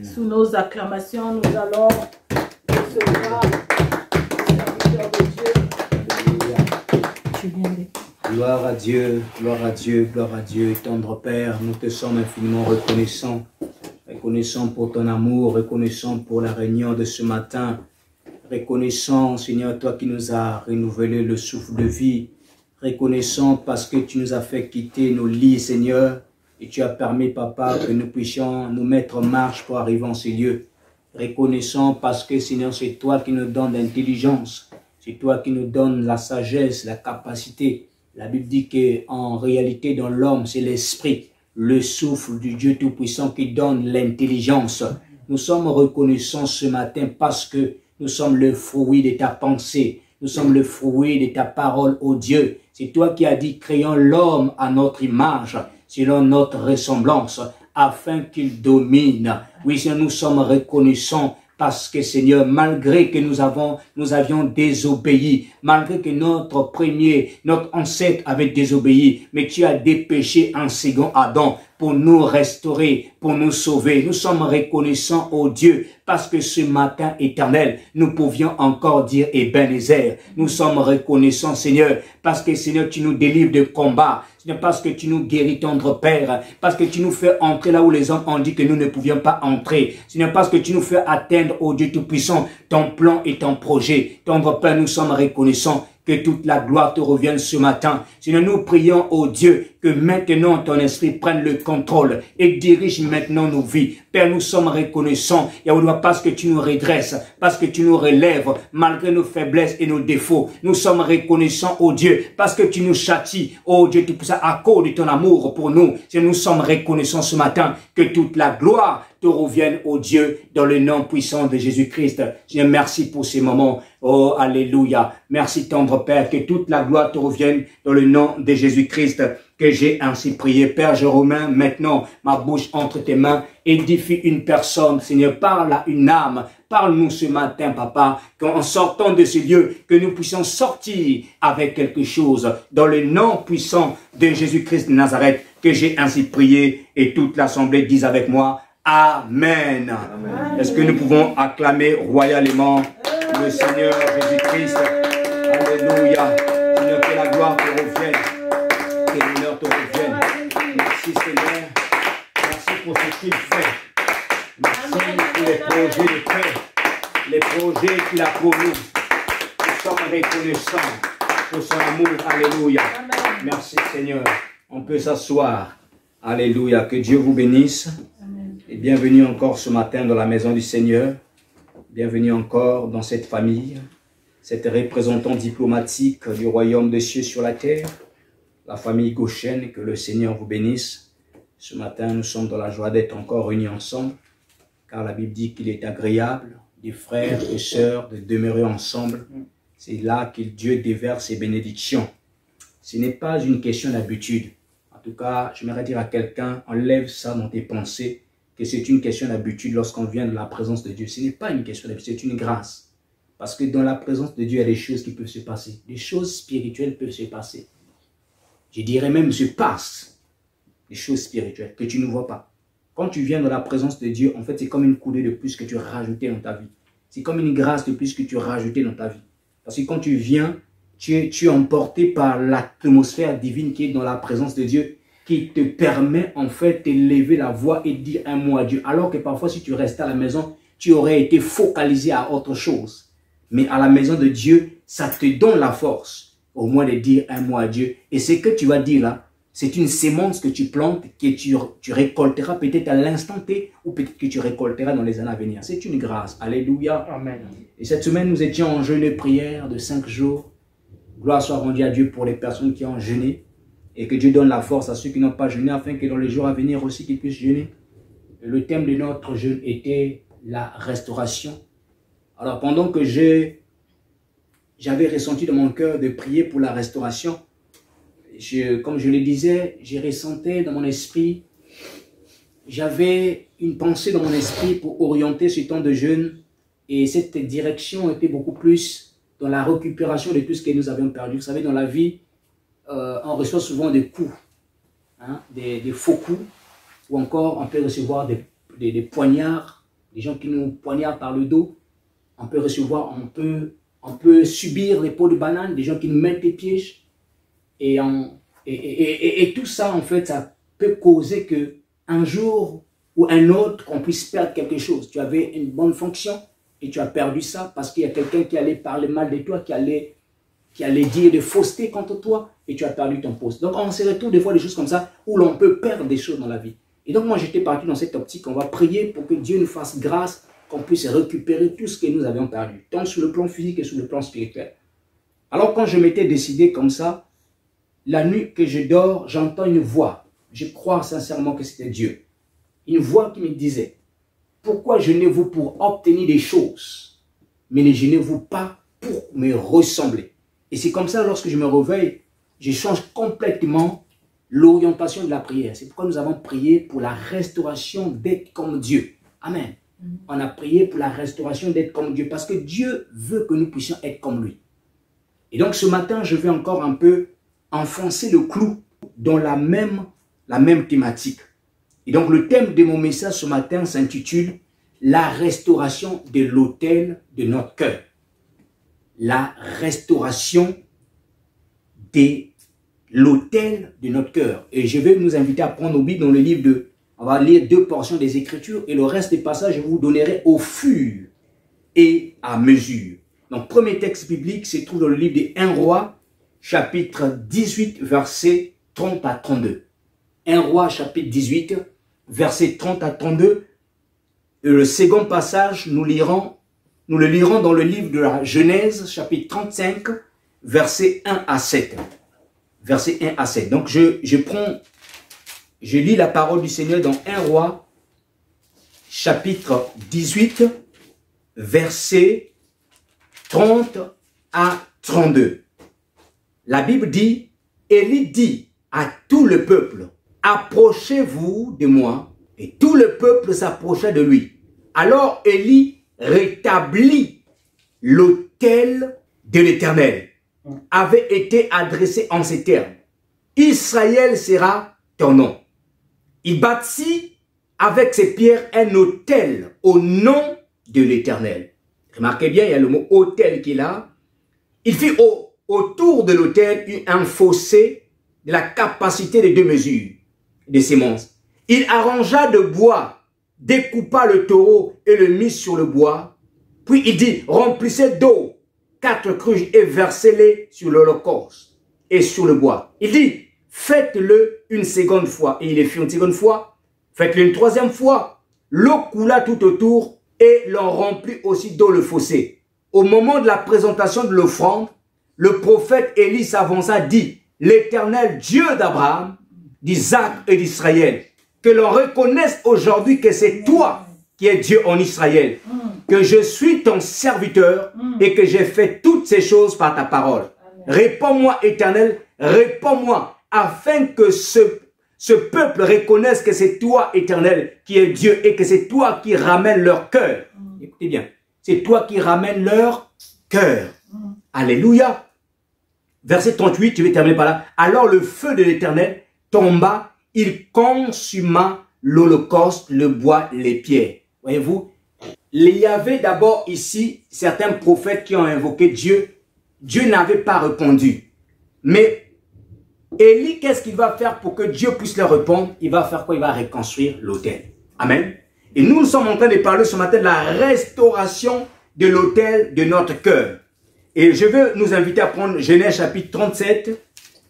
Sous nos acclamations, nous allons recevoir le serviteur de Dieu. Gloire à Dieu, gloire à Dieu, gloire à Dieu. Tendre Père, nous te sommes infiniment reconnaissants. Reconnaissants pour ton amour, reconnaissants pour la réunion de ce matin. Reconnaissant, Seigneur, toi qui nous as renouvelé le souffle de vie. Reconnaissant parce que tu nous as fait quitter nos lits, Seigneur. Et tu as permis, Papa, que nous puissions nous mettre en marche pour arriver en ces lieux. Reconnaissant parce que, Seigneur, c'est toi qui nous donnes l'intelligence. C'est toi qui nous donnes la sagesse, la capacité. La Bible dit qu'en réalité, dans l'homme, c'est l'esprit, le souffle du Dieu Tout-Puissant qui donne l'intelligence. Nous sommes reconnaissants ce matin parce que nous sommes le fruit de ta pensée. Nous sommes le fruit de ta parole, ô Dieu. C'est toi qui as dit, créons l'homme à notre image, selon notre ressemblance, afin qu'il domine. Oui, Seigneur, nous sommes reconnaissants parce que, Seigneur, malgré que nous avions désobéi, malgré que notre ancêtre avait désobéi, mais tu as dépêché un second Adam pour nous restaurer, pour nous sauver. Nous sommes reconnaissants, ô Dieu, parce que ce matin éternel, nous pouvions encore dire Ebenezer. Nous sommes reconnaissants, Seigneur, parce que, Seigneur, tu nous délivres de combat. Seigneur, parce que tu nous guéris, tendre Père, parce que tu nous fais entrer là où les hommes ont dit que nous ne pouvions pas entrer. Seigneur, parce que tu nous fais atteindre, ô Dieu Tout-Puissant, ton plan et ton projet. Tendre Père, nous sommes reconnaissants. Que toute la gloire te revienne ce matin. Seigneur, nous prions, ô Dieu, que maintenant ton esprit prenne le contrôle et dirige maintenant nos vies. Père, nous sommes reconnaissants, Yahweh, parce que tu nous redresses, parce que tu nous relèves, malgré nos faiblesses et nos défauts. Nous sommes reconnaissants, ô Dieu, parce que tu nous châties, ô Dieu, tout ça à cause de ton amour pour nous. Seigneur, nous sommes reconnaissants ce matin, que toute la gloire te revienne, ô Dieu, dans le nom puissant de Jésus-Christ. Seigneur, merci pour ces moments. Oh, alléluia. Merci, tendre Père, que toute la gloire te revienne dans le nom de Jésus-Christ, que j'ai ainsi prié. Père, je remets maintenant ma bouche entre tes mains. Édifie une personne, Seigneur, parle à une âme. Parle-nous ce matin, Papa, qu'en sortant de ce lieu, que nous puissions sortir avec quelque chose. Dans le nom puissant de Jésus-Christ de Nazareth, que j'ai ainsi prié. Et toute l'assemblée dise avec moi, Amen. Amen. Est-ce que nous pouvons acclamer royalement le Seigneur Jésus-Christ? Alléluia. Seigneur, que la gloire te revienne, que l'honneur te revienne. Merci Seigneur. Merci pour ce qu'il fait. Merci pour les projets de paix, les projets qu'il a pour nous. Nous sommes reconnaissants pour son amour. Alléluia. Merci Seigneur. On peut s'asseoir. Alléluia. Que Dieu vous bénisse. Et bienvenue encore ce matin dans la maison du Seigneur. Bienvenue encore dans cette famille, cette représentant diplomatique du royaume des cieux sur la terre, la famille Goshen, que le Seigneur vous bénisse. Ce matin, nous sommes dans la joie d'être encore réunis ensemble, car la Bible dit qu'il est agréable, des frères et sœurs, de demeurer ensemble. C'est là que Dieu déverse ses bénédictions. Ce n'est pas une question d'habitude. En tout cas, j'aimerais dire à quelqu'un, enlève ça dans tes pensées, que c'est une question d'habitude lorsqu'on vient de la présence de Dieu. Ce n'est pas une question d'habitude, c'est une grâce. Parce que dans la présence de Dieu, il y a des choses qui peuvent se passer. Des choses spirituelles peuvent se passer. Je dirais même se passent. Des choses spirituelles que tu ne vois pas. Quand tu viens dans la présence de Dieu, en fait, c'est comme une coudée de plus que tu as rajouté dans ta vie. C'est comme une grâce de plus que tu as rajouté dans ta vie. Parce que quand tu viens, tu es emporté par l'atmosphère divine qui est dans la présence de Dieu, qui te permet en fait d'élever la voix et de dire un mot à Dieu. Alors que parfois, si tu restais à la maison, tu aurais été focalisé à autre chose. Mais à la maison de Dieu, ça te donne la force au moins de dire un mot à Dieu. Et ce que tu vas dire là, c'est une sémence que tu plantes, que tu récolteras peut-être à l'instant T, ou peut-être que tu récolteras dans les années à venir. C'est une grâce. Alléluia. Amen. Et cette semaine, nous étions en jeûne et prière de 5 jours. Gloire soit rendue à Dieu pour les personnes qui ont jeûné. Et que Dieu donne la force à ceux qui n'ont pas jeûné, afin que dans les jours à venir aussi, qu'ils puissent jeûner. Le thème de notre jeûne était la restauration. Alors pendant que j'ai j'avais ressenti dans mon cœur de prier pour la restauration. Comme je le disais, j'ai ressenti dans mon esprit, j'avais une pensée dans mon esprit pour orienter ce temps de jeûne. Et cette direction était beaucoup plus dans la récupération de tout ce que nous avions perdu. Vous savez, dans la vie, on reçoit souvent des coups, hein, des faux coups, ou encore on peut recevoir des poignards, des gens qui nous poignardent par le dos. On peut recevoir, on peut subir les peaux de banane, des gens qui nous mettent des pièges. Et tout ça, en fait, ça peut causer qu'un jour ou un autre, qu'on puisse perdre quelque chose. Tu avais une bonne fonction et tu as perdu ça parce qu'il y a quelqu'un qui allait parler mal de toi, qui allait dire de fausseté contre toi et tu as perdu ton poste. Donc, on se retrouve des fois des choses comme ça où l'on peut perdre des choses dans la vie. Et donc, moi, j'étais parti dans cette optique. On va prier pour que Dieu nous fasse grâce, qu'on puisse récupérer tout ce que nous avions perdu, tant sur le plan physique que sur le plan spirituel. Alors, quand je m'étais décidé comme ça, la nuit que je dors, j'entends une voix. Je crois sincèrement que c'était Dieu. Une voix qui me disait, pourquoi jeûnez-vous pour obtenir des choses, mais ne jeûnez-vous pas pour me ressembler? Et c'est comme ça, lorsque je me réveille, je change complètement l'orientation de la prière. C'est pourquoi nous avons prié pour la restauration d'être comme Dieu. Amen. On a prié pour la restauration d'être comme Dieu, parce que Dieu veut que nous puissions être comme lui. Et donc ce matin, je vais encore un peu enfoncer le clou dans la même thématique. Et donc le thème de mon message ce matin s'intitule « La restauration de l'autel de notre cœur ». La restauration de l'autel de notre cœur. Et je vais nous inviter à prendre nos Bibles dans le livre de... On va lire 2 portions des Écritures et le reste des passages, je vous donnerai au fur et à mesure. Donc, premier texte biblique se trouve dans le livre des 1 Roi, chapitre 18, versets 30 à 32. 1 Roi, chapitre 18, versets 30 à 32. Et le second passage, nous le lirons dans le livre de la Genèse, chapitre 35, versets 1 à 7. Versets 1 à 7. Donc, je lis la parole du Seigneur dans 1 Roi, chapitre 18, versets 30 à 32. La Bible dit, Élie dit à tout le peuple, approchez-vous de moi. Et tout le peuple s'approcha de lui. Alors Élie rétablit l'autel de l'Éternel. Avait été adressé en ces termes. Israël sera ton nom. Il bâtit avec ses pierres un autel au nom de l'Éternel. Remarquez bien, il y a le mot autel qui est là. Il fit autour de l'autel un fossé de la capacité de 2 mesures de sémence. Il arrangea de bois, découpa le taureau et le mit sur le bois. Puis il dit, remplissez d'eau 4 cruches et versez-les sur l'holocauste et sur le bois. Il dit, faites-le une seconde fois. Et il le fit une seconde fois. Faites-le une 3e fois. L'eau coula tout autour et l'on remplit aussi d'eau le fossé. Au moment de la présentation de l'offrande, le prophète Élie s'avança, dit, l'Éternel Dieu d'Abraham, d'Isaac et d'Israël, que l'on reconnaisse aujourd'hui que c'est toi qui es Dieu en Israël, que je suis ton serviteur et que j'ai fait toutes ces choses par ta parole. Réponds-moi, Éternel, réponds-moi, afin que ce peuple reconnaisse que c'est toi, Éternel, qui es Dieu et que c'est toi qui ramènes leur cœur. Écoutez bien, c'est toi qui ramènes leur cœur. Alléluia. Verset 38, je vais terminer par là. Alors le feu de l'Éternel tomba, il consuma l'holocauste, le bois, les pierres. Voyez-vous, il y avait d'abord ici certains prophètes qui ont invoqué Dieu. Dieu n'avait pas répondu. Mais Élie, qu'est-ce qu'il va faire pour que Dieu puisse leur répondre? Il va faire quoi? Il va reconstruire l'autel. Amen. Et nous sommes en train de parler ce matin de la restauration de l'autel de notre cœur. Et je veux nous inviter à prendre Genèse chapitre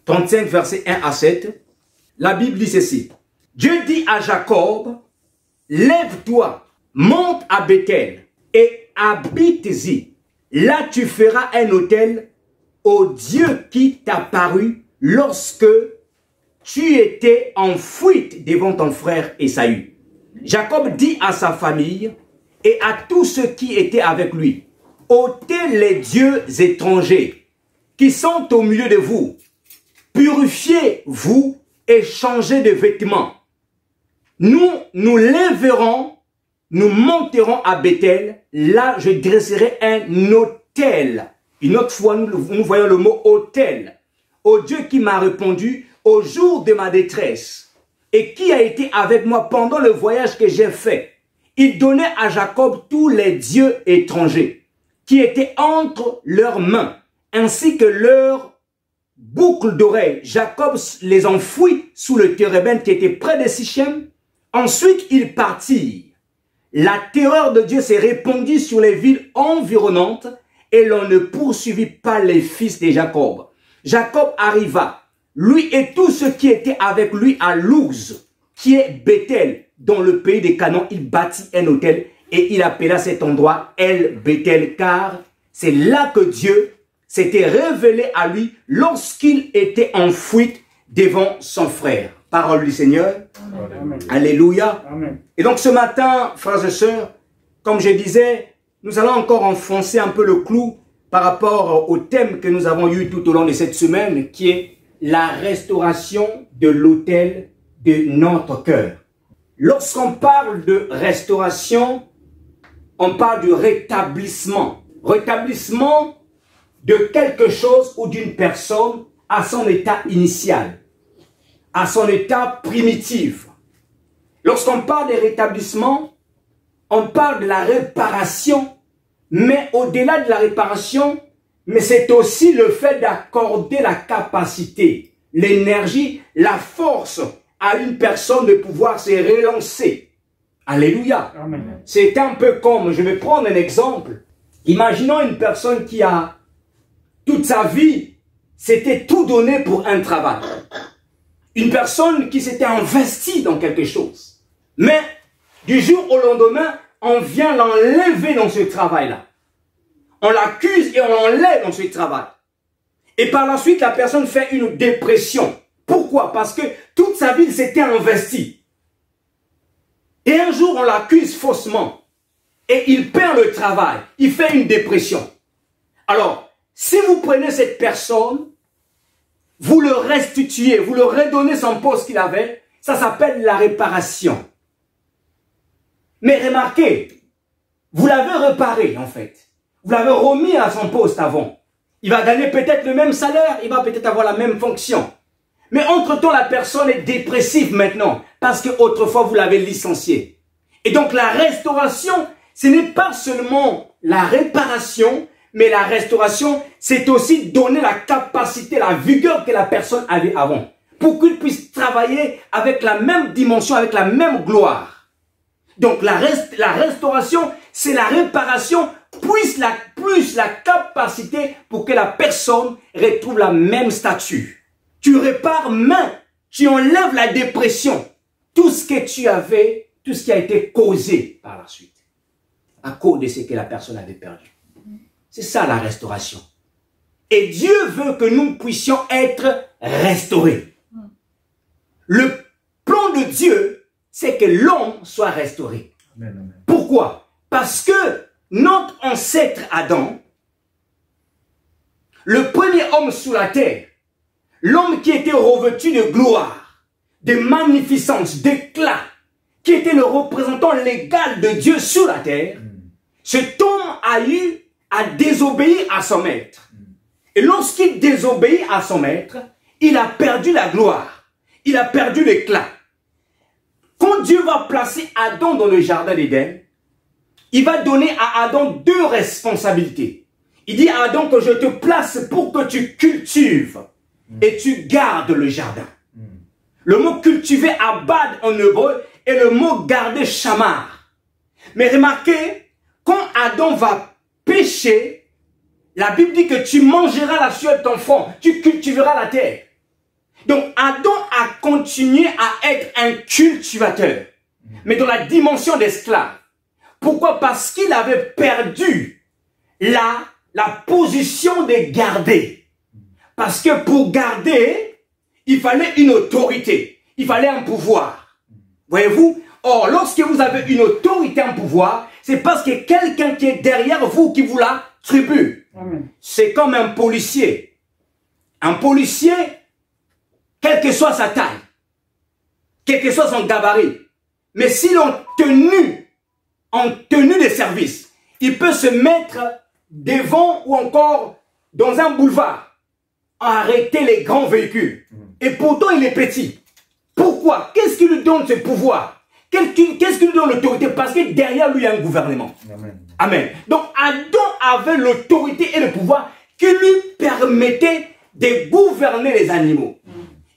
35 versets 1 à 7. La Bible dit ceci. Dieu dit à Jacob, lève-toi, monte à Bethel et habite-y. Là tu feras un autel au Dieu qui t'a paru lorsque tu étais en fuite devant ton frère Ésaü. Jacob dit à sa famille et à tous ceux qui étaient avec lui, ôtez les dieux étrangers qui sont au milieu de vous. Purifiez-vous et changez de vêtements. Nous nous lèverons, nous monterons à Bethel. Là, je dresserai un autel. Une autre fois, nous voyons le mot autel. Au Dieu qui m'a répondu au jour de ma détresse et qui a été avec moi pendant le voyage que j'ai fait. Il donnait à Jacob tous les dieux étrangers qui étaient entre leurs mains, ainsi que leurs boucles d'oreilles. Jacob les enfouit sous le térébinthe qui était près de Sichem. Ensuite, ils partirent. La terreur de Dieu s'est répandue sur les villes environnantes et l'on ne poursuivit pas les fils de Jacob. Jacob arriva, lui et tous ceux qui étaient avec lui à Luz, qui est Bethel, dans le pays de Canaan. Il bâtit un hôtel et il appela cet endroit El Bethel, car c'est là que Dieu s'était révélé à lui lorsqu'il était en fuite devant son frère. Parole du Seigneur. Amen. Alléluia. Amen. Et donc ce matin, frères et sœurs, comme je disais, nous allons encore enfoncer un peu le clou par rapport au thème que nous avons eu tout au long de cette semaine, qui est la restauration de l'autel de notre cœur. Lorsqu'on parle de restauration, on parle du rétablissement. Rétablissement de quelque chose ou d'une personne à son état initial, à son état primitif. Lorsqu'on parle de rétablissement, on parle de la réparation, mais au-delà de la réparation, mais c'est aussi le fait d'accorder la capacité, l'énergie, la force à une personne de pouvoir se relancer. Alléluia. C'est un peu comme, je vais prendre un exemple. Imaginons une personne qui a toute sa vie, s'était tout donné pour un travail. Une personne qui s'était investie dans quelque chose. Mais du jour au lendemain, on vient l'enlever dans ce travail-là. On l'accuse et on l'enlève dans ce travail. Et par la suite, la personne fait une dépression. Pourquoi? Parce que toute sa vie, il s'était investi. Et un jour, on l'accuse faussement. Et il perd le travail. Il fait une dépression. Alors, si vous prenez cette personne, vous le restituez, vous le redonnez son poste qu'il avait, ça s'appelle la réparation. Mais remarquez, vous l'avez réparé en fait. Vous l'avez remis à son poste avant. Il va gagner peut-être le même salaire, il va peut-être avoir la même fonction. Mais entre-temps, la personne est dépressive maintenant, parce qu'autrefois vous l'avez licencié. Et donc la restauration, ce n'est pas seulement la réparation, mais la restauration, c'est aussi donner la capacité, la vigueur que la personne avait avant, pour qu'il puisse travailler avec la même dimension, avec la même gloire. Donc la restauration, c'est la réparation, plus la capacité pour que la personne retrouve la même statut. Tu répares main, tu enlèves la dépression, tout ce que tu avais, tout ce qui a été causé par la suite, à cause de ce que la personne avait perdu. C'est ça la restauration. Et Dieu veut que nous puissions être restaurés. Le plan de Dieu, c'est que l'homme soit restauré. Amen, amen. Pourquoi? Parce que notre ancêtre Adam, le premier homme sur la terre, l'homme qui était revêtu de gloire, de magnificence, d'éclat, qui était le représentant légal de Dieu sur la terre, cet homme a désobéi à son maître. Et lorsqu'il désobéit à son maître, il a perdu la gloire, il a perdu l'éclat. Quand Dieu va placer Adam dans le jardin d'Éden, il va donner à Adam deux responsabilités. Il dit à Adam que je te place pour que tu cultives et tu gardes le jardin. Le mot cultiver, abad en hébreu, et le mot garder, shamar. Mais remarquez, quand Adam va pécher, la Bible dit que tu mangeras la sueur de ton front, tu cultiveras la terre. Donc Adam a continué à être un cultivateur, mais dans la dimension d'esclave. Pourquoi? Parce qu'il avait perdu la position de garder. Parce que pour garder, il fallait une autorité, il fallait un pouvoir. Voyez-vous? Or, lorsque vous avez une autorité, un pouvoir, c'est parce que quelqu'un qui est derrière vous qui vous l'a tribu. Amen. C'est comme un policier. Un policier, quelle que soit sa taille, quel que soit son gabarit, mais s'il est en tenue de service, il peut se mettre devant ou encore dans un boulevard, arrêter les grands véhicules. Et pourtant, il est petit. Pourquoi? Qu'est-ce qui lui donne ce pouvoir? Qu'est-ce qui lui donne l'autorité? Parce que derrière lui, il y a un gouvernement. Amen. Amen. Donc, Adam avait l'autorité et le pouvoir qui lui permettait de gouverner les animaux.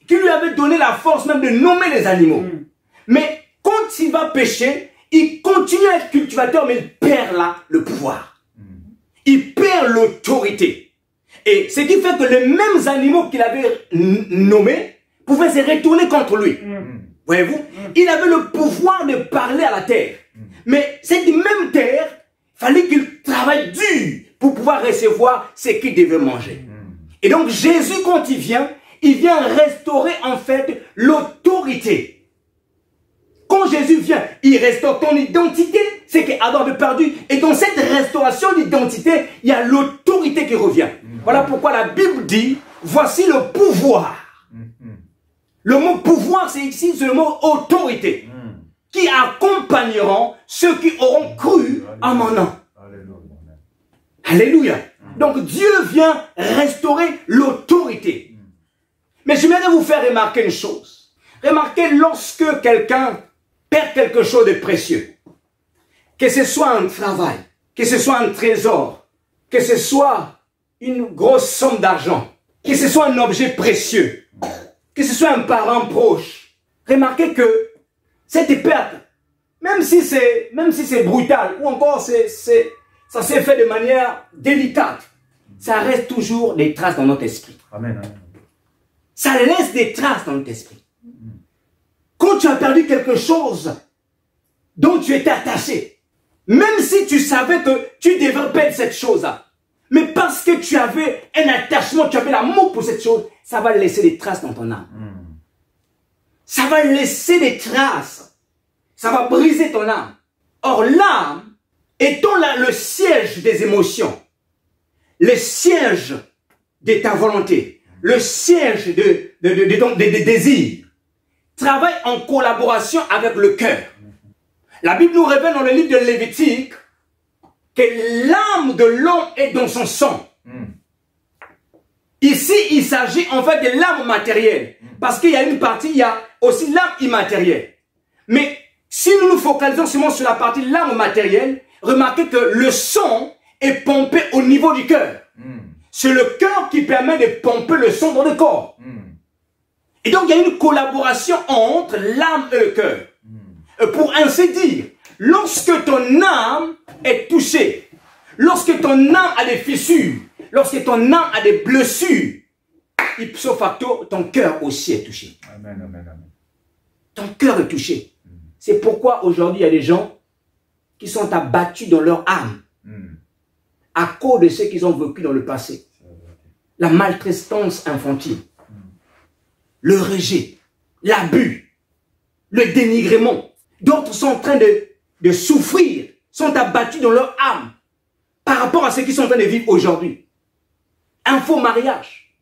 Qui lui avait donné la force même de nommer les animaux. Mais quand il va pécher, il continue à être cultivateur, mais il perd là le pouvoir. Il perd l'autorité. Et ce qui fait que les mêmes animaux qu'il avait nommés pouvaient se retourner contre lui. Voyez-vous? Il avait le pouvoir de parler à la terre. Mais cette même terre, il fallait qu'il travaille dur pour pouvoir recevoir ce qu'il devait manger. Et donc Jésus, quand il vient restaurer en fait l'autorité. Quand Jésus vient, il restaure ton identité, c'est qu'Adam avait perdu. Et dans cette restauration d'identité, il y a l'autorité qui revient. Voilà pourquoi la Bible dit, voici le pouvoir. Le mot pouvoir, c'est ici, c'est le mot autorité. Qui accompagneront ceux qui auront cru en mon nom. Alléluia. Donc Dieu vient restaurer l'autorité. Mais j'aimerais vous faire remarquer une chose. Remarquez lorsque quelqu'un perd quelque chose de précieux, que ce soit un travail, que ce soit un trésor, que ce soit une grosse somme d'argent, que ce soit un objet précieux, que ce soit un parent proche, remarquez que cette perte, même si c'est brutal, ou encore ça s'est fait de manière délicate, ça reste toujours des traces dans notre esprit. Amen. Amen. Ça laisse des traces dans notre esprit. Quand tu as perdu quelque chose dont tu étais attaché, même si tu savais que tu devrais perdre cette chose-là, mais parce que tu avais un attachement, tu avais l'amour pour cette chose, ça va laisser des traces dans ton âme. Ça va laisser des traces. Ça va briser ton âme. Or, l'âme étant le siège des émotions, le siège de ta volonté, le siège des désirs, travaille en collaboration avec le cœur. La Bible nous révèle dans le livre de Lévitique que l'âme de l'homme est dans son sang. Ici, il s'agit en fait de l'âme matérielle. Parce qu'il y a une partie, il y a aussi l'âme immatérielle. Mais si nous nous focalisons seulement sur la partie de l'âme matérielle, remarquez que le sang est pompé au niveau du cœur. C'est le cœur qui permet de pomper le sang dans le corps. Et donc, il y a une collaboration entre l'âme et le cœur. Pour ainsi dire, lorsque ton âme est touchée, lorsque ton âme a des fissures, lorsque ton âme a des blessures, ipso facto, ton cœur aussi est touché. Amen, amen, amen. Ton cœur est touché. C'est pourquoi aujourd'hui, il y a des gens qui sont abattus dans leur âme à cause de ce qu'ils ont vécu dans le passé. La maltraitance infantile, le rejet, l'abus, le dénigrement. D'autres sont en train de souffrir, sont abattus dans leur âme par rapport à ce qu'ils sont en train de vivre aujourd'hui. Un faux mariage.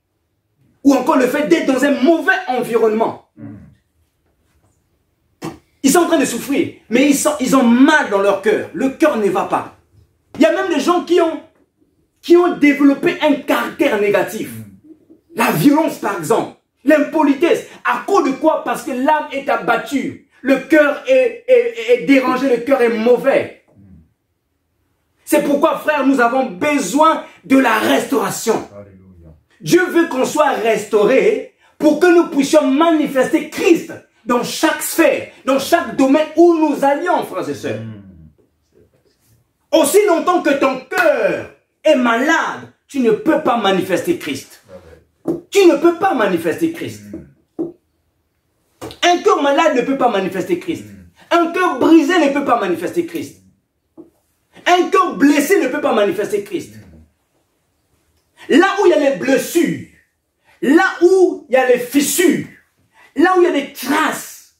Ou encore le fait d'être dans un mauvais environnement. Ils sont en train de souffrir, mais ils ont mal dans leur cœur. Le cœur ne va pas. Il y a même des gens qui ont développé un caractère négatif. La violence, par exemple. L'impolitesse. À cause de quoi? Parce que l'âme est abattue. Le cœur est dérangé, le cœur est mauvais. C'est pourquoi, frère, nous avons besoin de la restauration. Alléluia. Dieu veut qu'on soit restauré pour que nous puissions manifester Christ dans chaque sphère, dans chaque domaine où nous allions, frères et sœurs. Aussi longtemps que ton cœur est malade, tu ne peux pas manifester Christ. Tu ne peux pas manifester Christ. Un cœur malade ne peut pas manifester Christ. Un cœur brisé ne peut pas manifester Christ. Un cœur blessé ne peut pas manifester Christ. Là où il y a les blessures, là où il y a les fissures, là où il y a des traces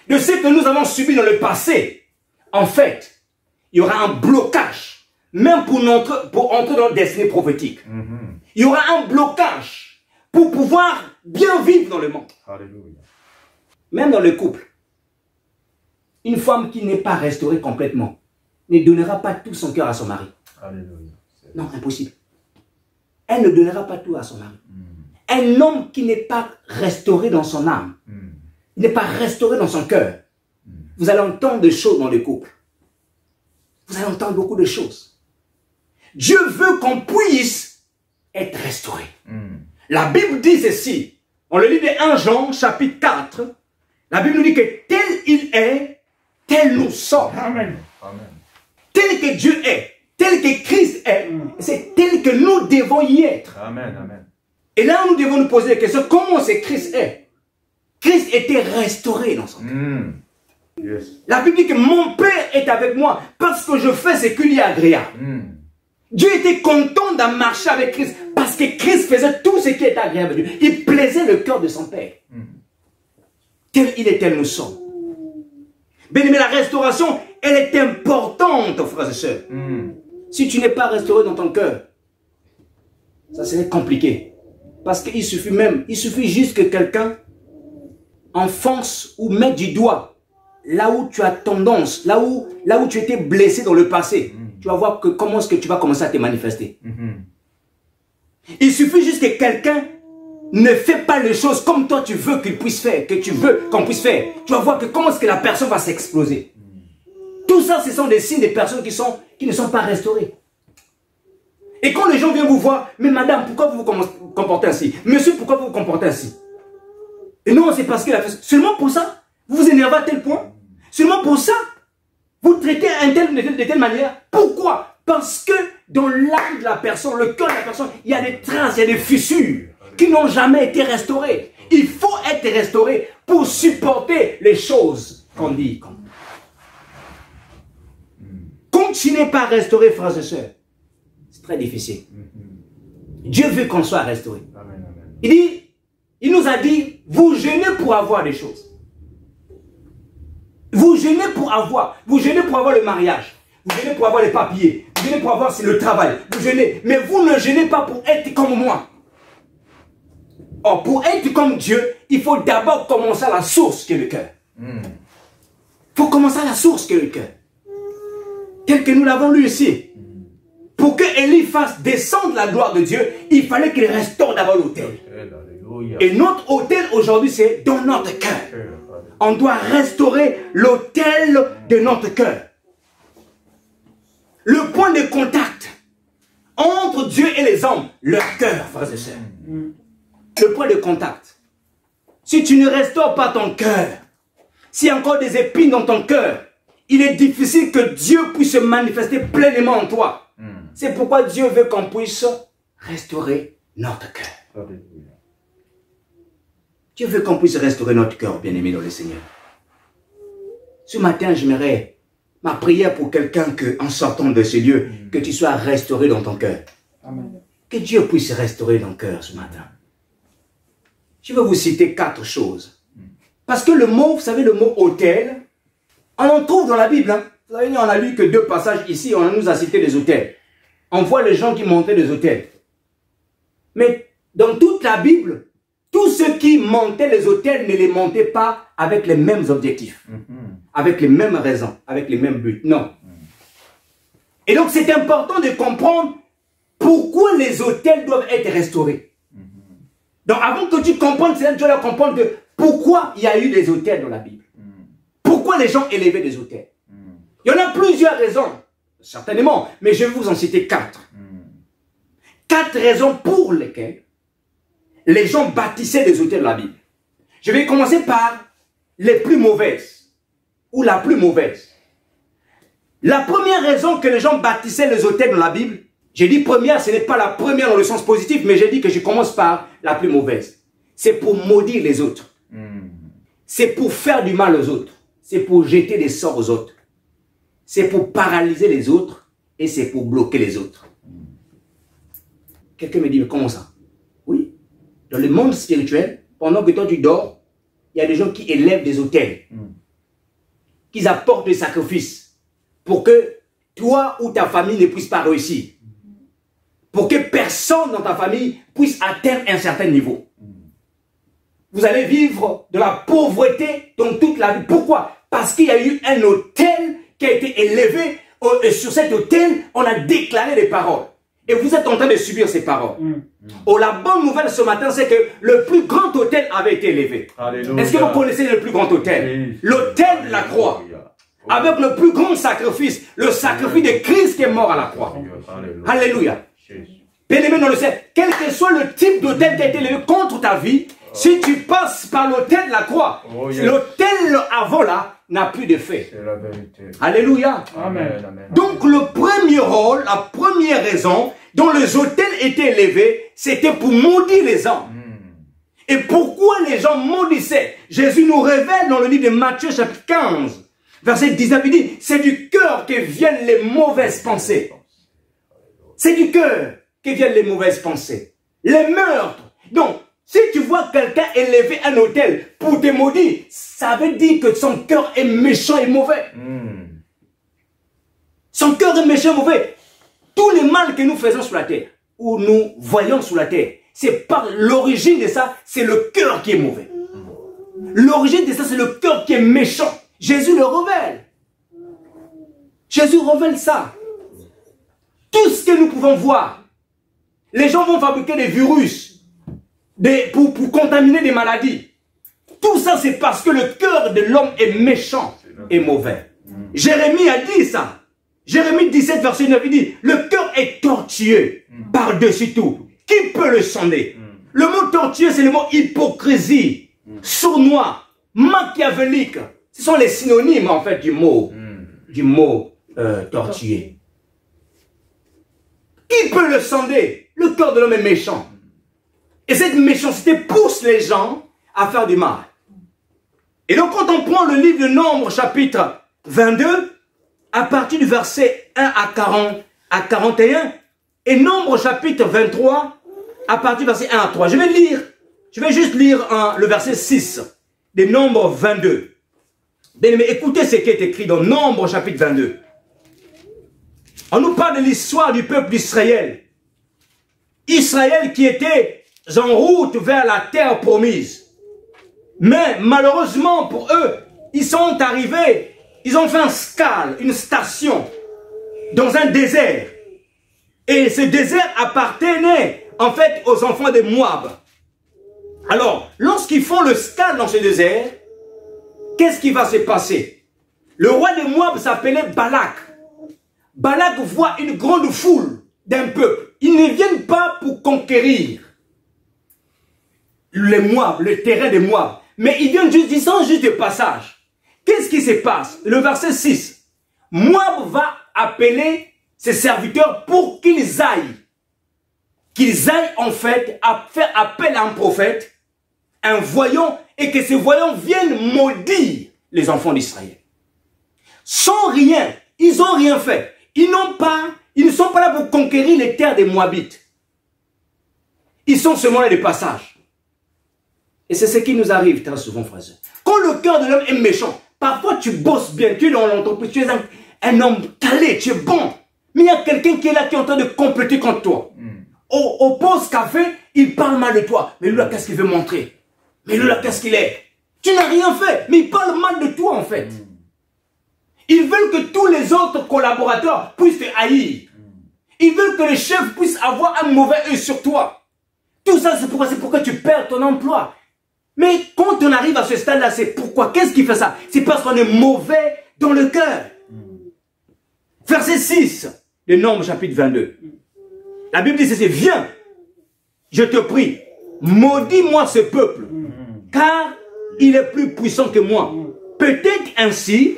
de ce que nous avons subi dans le passé, en fait, il y aura un blocage même pour entrer dans la destinée prophétique. Il y aura un blocage pour pouvoir bien vivre dans le monde. Alléluia. Même dans le couple. Une femme qui n'est pas restaurée complètement ne donnera pas tout son cœur à son mari. Alléluia. Non, impossible. Elle ne donnera pas tout à son mari. Un homme qui n'est pas restauré dans son âme, n'est pas restauré dans son cœur, vous allez entendre des choses dans le couple. Vous allez entendre beaucoup de choses. Dieu veut qu'on puisse être restauré. La Bible dit ceci. On le lit de 1 Jean, chapitre 4. La Bible nous dit que tel il est, tel nous sommes. Amen. Amen. Tel que Dieu est, tel que Christ est, c'est tel que nous devons y être. Amen. Amen. Et là, nous devons nous poser la question, comment c'est Christ est? Christ était restauré dans son cœur. Yes. La Bible dit que mon Père est avec moi parce que je fais ce qui lui est agréable. Dieu était content de marcher avec Christ parce que Christ faisait tout ce qui est agréable à Dieu. Il plaisait le cœur de son Père. Tel il est, tel nous sommes. Bien-aimé, la restauration, elle est importante, frères et sœurs. Si tu n'es pas restauré dans ton cœur, ça serait compliqué. Parce qu'il suffit juste que quelqu'un enfonce ou mette du doigt là où tu as tendance, là où tu étais blessé dans le passé. Tu vas voir comment est-ce que tu vas commencer à te manifester. Il suffit juste que quelqu'un ne fait pas les choses comme toi tu veux qu'il puisse faire, que tu veux qu'on puisse faire. Tu vas voir que comment est-ce que la personne va s'exploser. Tout ça, ce sont des signes des personnes qui ne sont pas restaurées. Et quand les gens viennent vous voir, mais madame, pourquoi vous vous comportez ainsi? Monsieur, pourquoi vous vous comportez ainsi? Et non, c'est parce qu'il a fait ça. Seulement pour ça, vous vous énervez à tel point. Seulement pour ça, vous traitez de telle manière. Pourquoi? Parce que dans l'âme de la personne, le cœur de la personne, il y a des traces, il y a des fissures qui n'ont jamais été restaurées. Il faut être restauré pour supporter les choses qu'on dit. Quand tu n'es pas restauré, frères et sœurs, c'est très difficile. Dieu veut qu'on soit restauré. Amen, amen. Il nous a dit, vous jeûnez pour avoir des choses. Vous jeûnez pour avoir le mariage. Vous jeûnez pour avoir les papiers. Vous jeûnez pour avoir le travail. Vous jeûnez. Mais vous ne jeûnez pas pour être comme moi. Or, pour être comme Dieu, il faut d'abord commencer à la source qui est le cœur. Il faut commencer à la source qui est le cœur. Tel que nous l'avons lu ici. Pour que Élie fasse descendre la gloire de Dieu, il fallait qu'il restaure d'abord l'autel. Et notre autel aujourd'hui, c'est dans notre cœur. On doit restaurer l'autel de notre cœur. Le point de contact entre Dieu et les hommes, leur cœur, frères et sœurs. Le point de contact. Si tu ne restaures pas ton cœur, s'il y a encore des épines dans ton cœur, il est difficile que Dieu puisse se manifester pleinement en toi. C'est pourquoi Dieu veut qu'on puisse restaurer notre cœur. Dieu veut qu'on puisse restaurer notre cœur, bien-aimé dans le Seigneur. Ce matin, j'aimerais ma prière pour quelqu'un que, en sortant de ce lieu, que tu sois restauré dans ton cœur. Amen. Que Dieu puisse restaurer ton cœur ce matin. Je vais vous citer 4 choses. Parce que le mot, vous savez, le mot autel, on en trouve dans la Bible. Hein. Vous savez, on a lu que 2 passages ici, on nous a cité des autels. On voit les gens qui montaient des autels. Mais dans toute la Bible, tous ceux qui montaient les autels ne les montaient pas avec les mêmes objectifs, avec les mêmes raisons, avec les mêmes buts. Non. Et donc c'est important de comprendre pourquoi les autels doivent être restaurés. Donc avant que tu comprennes cela, tu dois comprendre de pourquoi il y a eu des autels dans la Bible. Pourquoi les gens élevaient des autels. Il y en a plusieurs raisons, certainement, mais je vais vous en citer 4. 4 raisons pour lesquelles les gens bâtissaient des autels dans la Bible. Je vais commencer par les plus mauvaises, ou la plus mauvaise. La première raison que les gens bâtissaient les autels dans la Bible, j'ai dit première, ce n'est pas la première dans le sens positif, mais j'ai dit que je commence par la plus mauvaise. C'est pour maudire les autres. C'est pour faire du mal aux autres. C'est pour jeter des sorts aux autres. C'est pour paralyser les autres et c'est pour bloquer les autres. Quelqu'un me dit, mais comment ça? Oui. Dans le monde spirituel, pendant que toi tu dors, il y a des gens qui élèvent des autels. Qui apportent des sacrifices pour que toi ou ta famille ne puisse pas réussir. Pour que personne dans ta famille puisse atteindre un certain niveau. Vous allez vivre de la pauvreté dans toute la vie. Pourquoi? Parce qu'il y a eu un autel qui a été élevé. Et sur cet autel, on a déclaré des paroles. Et vous êtes en train de subir ces paroles. Oh, la bonne nouvelle ce matin, c'est que le plus grand autel avait été élevé. Est-ce que vous connaissez le plus grand autel? L'autel de la croix. Avec le plus grand sacrifice. Le sacrifice de Christ qui est mort à la croix. Alléluia. Bien-aimé dans le ciel, quel que soit le type d'autel qui a été élevé contre ta vie, si tu passes par l'autel de la croix, l'autel avant là n'a plus d'effet. Alléluia. Amen. Donc le premier rôle, la première raison dont les autels étaient élevés, c'était pour maudire les hommes. Et pourquoi les gens maudissaient? Jésus nous révèle dans le livre de Matthieu chapitre 15, verset 19, il dit, c'est du cœur que viennent les mauvaises pensées. C'est du cœur que viennent les mauvaises pensées. Les meurtres. Donc, si tu vois quelqu'un élever un autel pour te maudire, ça veut dire que son cœur est méchant et mauvais. Son cœur est méchant et mauvais. Tout le mal que nous faisons sur la terre, ou nous voyons sur la terre, c'est par l'origine de ça, c'est le cœur qui est mauvais. L'origine de ça, c'est le cœur qui est méchant. Jésus le révèle. Jésus révèle ça. Tout ce que nous pouvons voir. Les gens vont fabriquer des virus pour contaminer des maladies. Tout ça, c'est parce que le cœur de l'homme est méchant et mauvais. Jérémie a dit ça. Jérémie 17, verset 9, il dit, le cœur est tortueux par-dessus tout. Qui peut le sonder? Le mot tortueux, c'est le mot hypocrisie, sournois, machiavélique. Ce sont les synonymes, en fait, du mot tortueux. Qui peut le sonder? Le cœur de l'homme est méchant. Et cette méchanceté pousse les gens à faire du mal. Et donc, quand on prend le livre de Nombre, chapitre 22, à partir du verset 1 à 41, et Nombre, chapitre 23, à partir du verset 1 à 3. Je vais juste lire le verset 6 de Nombre 22. Bien, mais écoutez ce qui est écrit dans Nombre, chapitre 22. On nous parle de l'histoire du peuple d'Israël. Israël qui était en route vers la terre promise. Mais malheureusement pour eux, ils sont arrivés, ils ont fait un scale, une station, dans un désert. Et ce désert appartenait en fait aux enfants de Moab. Alors, lorsqu'ils font le scale dans ce désert, qu'est-ce qui va se passer? Le roi de Moab s'appelait Balak. Balak voit une grande foule d'un peuple. Ils ne viennent pas pour conquérir les Moab, le terrain de Moab. Mais ils viennent juste, ils sont juste de passage. Qu'est-ce qui se passe? Le verset 6. Moab va appeler ses serviteurs pour qu'ils aillent. Qu'ils aillent en fait à faire appel à un prophète, un voyant, et que ces voyants viennent maudire les enfants d'Israël. Sans rien, ils n'ont rien fait. Ils ne sont pas là pour conquérir les terres des Moabites. Ils sont seulement là de passage. Et c'est ce qui nous arrive très souvent, frères. Quand le cœur de l'homme est méchant, parfois tu bosses bien, tu es dans l'entreprise, tu es un homme calé, tu es bon. Mais il y a quelqu'un qui est là, qui est en train de compléter contre toi. Au poste café, il parle mal de toi. Mais lui là, qu'est-ce qu'il veut montrer? Mais lui là, qu'est-ce qu'il est? Tu n'as rien fait, mais il parle mal de toi en fait. Ils veulent que tous les autres collaborateurs puissent te haïr. Ils veulent que les chefs puissent avoir un mauvais œil sur toi. Tout ça, c'est pourquoi tu perds ton emploi. Mais quand on arrive à ce stade-là, c'est pourquoi? Qu'est-ce qui fait ça? C'est parce qu'on est mauvais dans le cœur. Verset 6 de Nombre, chapitre 22. La Bible dit ceci, viens, je te prie, maudis-moi ce peuple, car il est plus puissant que moi. Peut-être ainsi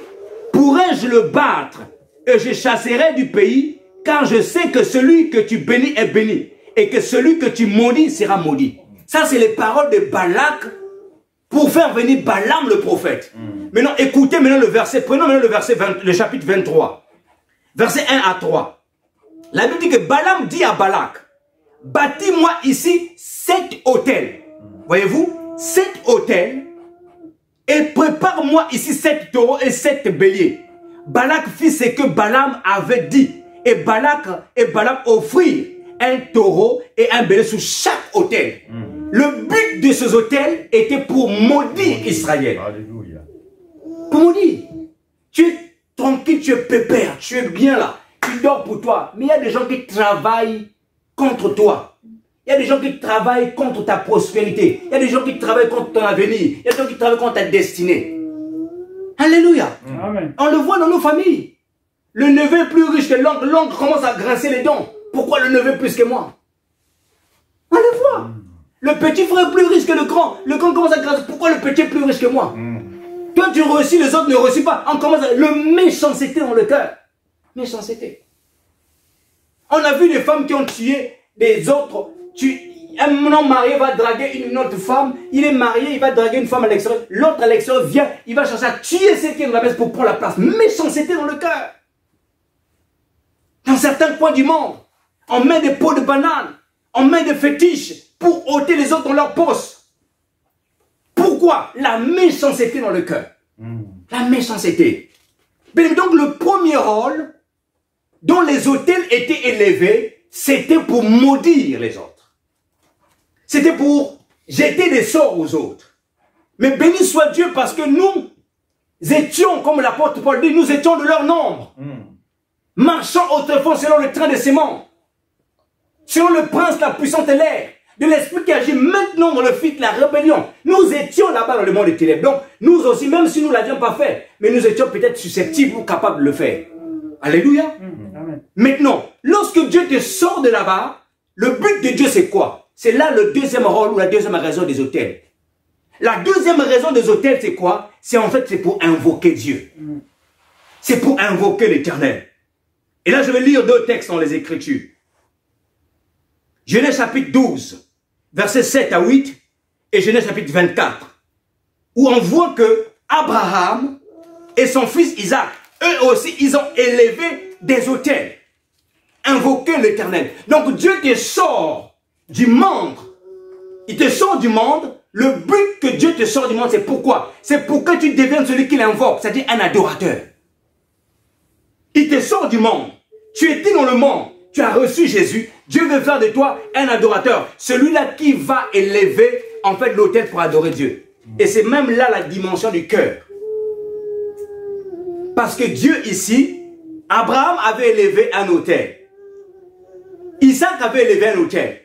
pourrais-je le battre, et je chasserai du pays, car je sais que celui que tu bénis est béni, et que celui que tu maudis sera maudit. Ça, c'est les paroles de Balak pour faire venir Balaam le prophète. Maintenant, écoutez maintenant le verset, prenons maintenant le verset le chapitre 23, verset 1 à 3. La Bible dit que Balaam dit à Balak, bâtis-moi ici 7 autels. Voyez-vous, 7 autels, et prépare-moi ici 7 taureaux et 7 béliers. Balak fit ce que Balaam avait dit. Et Balaam offrirent un taureau et un bélier sur chaque autel. Le but de ces autels était pour maudire Israël. Alléluia. Pour maudire. Tu es tranquille, tu es pépère, tu es bien là. Tu dors pour toi. Mais il y a des gens qui travaillent contre toi. Il y a des gens qui travaillent contre ta prospérité. Il y a des gens qui travaillent contre ton avenir. Il y a des gens qui travaillent contre ta destinée. Alléluia. Amen. On le voit dans nos familles. Le neveu est plus riche que l'oncle. L'oncle commence à grincer les dents. Pourquoi le neveu est plus que moi? On le voit. Le petit frère est plus riche que le grand. Le grand commence à grincer. Pourquoi le petit est plus riche que moi? Toi tu réussis, les autres ne réussissent pas. On commence à... Le méchanceté dans le cœur. Méchanceté. On a vu des femmes qui ont tué des autres. Un homme marié va draguer une autre femme. Il est marié, il va draguer une femme à l'extérieur. L'autre à l'extérieur vient, il va chercher à tuer celle qui est dans la maison pour prendre la place. Méchanceté dans le cœur. Dans certains coins du monde, on met des pots de bananes, on met des fétiches pour ôter les autres dans leur poste. Pourquoi? La méchanceté dans le cœur. La méchanceté. Mais donc le premier rôle dont les autels étaient élevés, c'était pour maudire les autres. C'était pour jeter des sorts aux autres. Mais béni soit Dieu parce que nous étions, comme l'apôtre Paul dit, nous étions de leur nombre. Marchant autrefois selon le train de ses membres. Selon le prince, la puissante de l'air. De l'esprit qui agit maintenant dans le fils de la rébellion. Nous étions là-bas dans le monde des ténèbres. Donc, nous aussi, même si nous ne l'avions pas fait, mais nous étions peut-être susceptibles ou capables de le faire. Alléluia. Amen. Maintenant, lorsque Dieu te sort de là-bas, le but de Dieu c'est quoi? C'est là le deuxième rôle ou la deuxième raison des autels. La deuxième raison des autels c'est quoi? C'est en fait c'est pour invoquer Dieu. C'est pour invoquer l'Éternel. Et là je vais lire deux textes dans les Écritures. Genèse chapitre 12, versets 7 à 8 et Genèse chapitre 24. Où on voit que Abraham et son fils Isaac, eux aussi ils ont élevé des autels. Invoquer l'Éternel. Donc Dieu te sort du monde. Il te sort du monde. Le but que Dieu te sort du monde, c'est pourquoi? C'est pour que tu deviennes celui qu'il invoque, c'est-à-dire un adorateur. Il te sort du monde. Tu étais dans le monde. Tu as reçu Jésus. Dieu veut faire de toi un adorateur. Celui-là qui va élever en fait l'autel pour adorer Dieu. Et c'est même là la dimension du cœur. Parce que Dieu ici, Abraham avait élevé un autel. Isaac avait élevé un autel.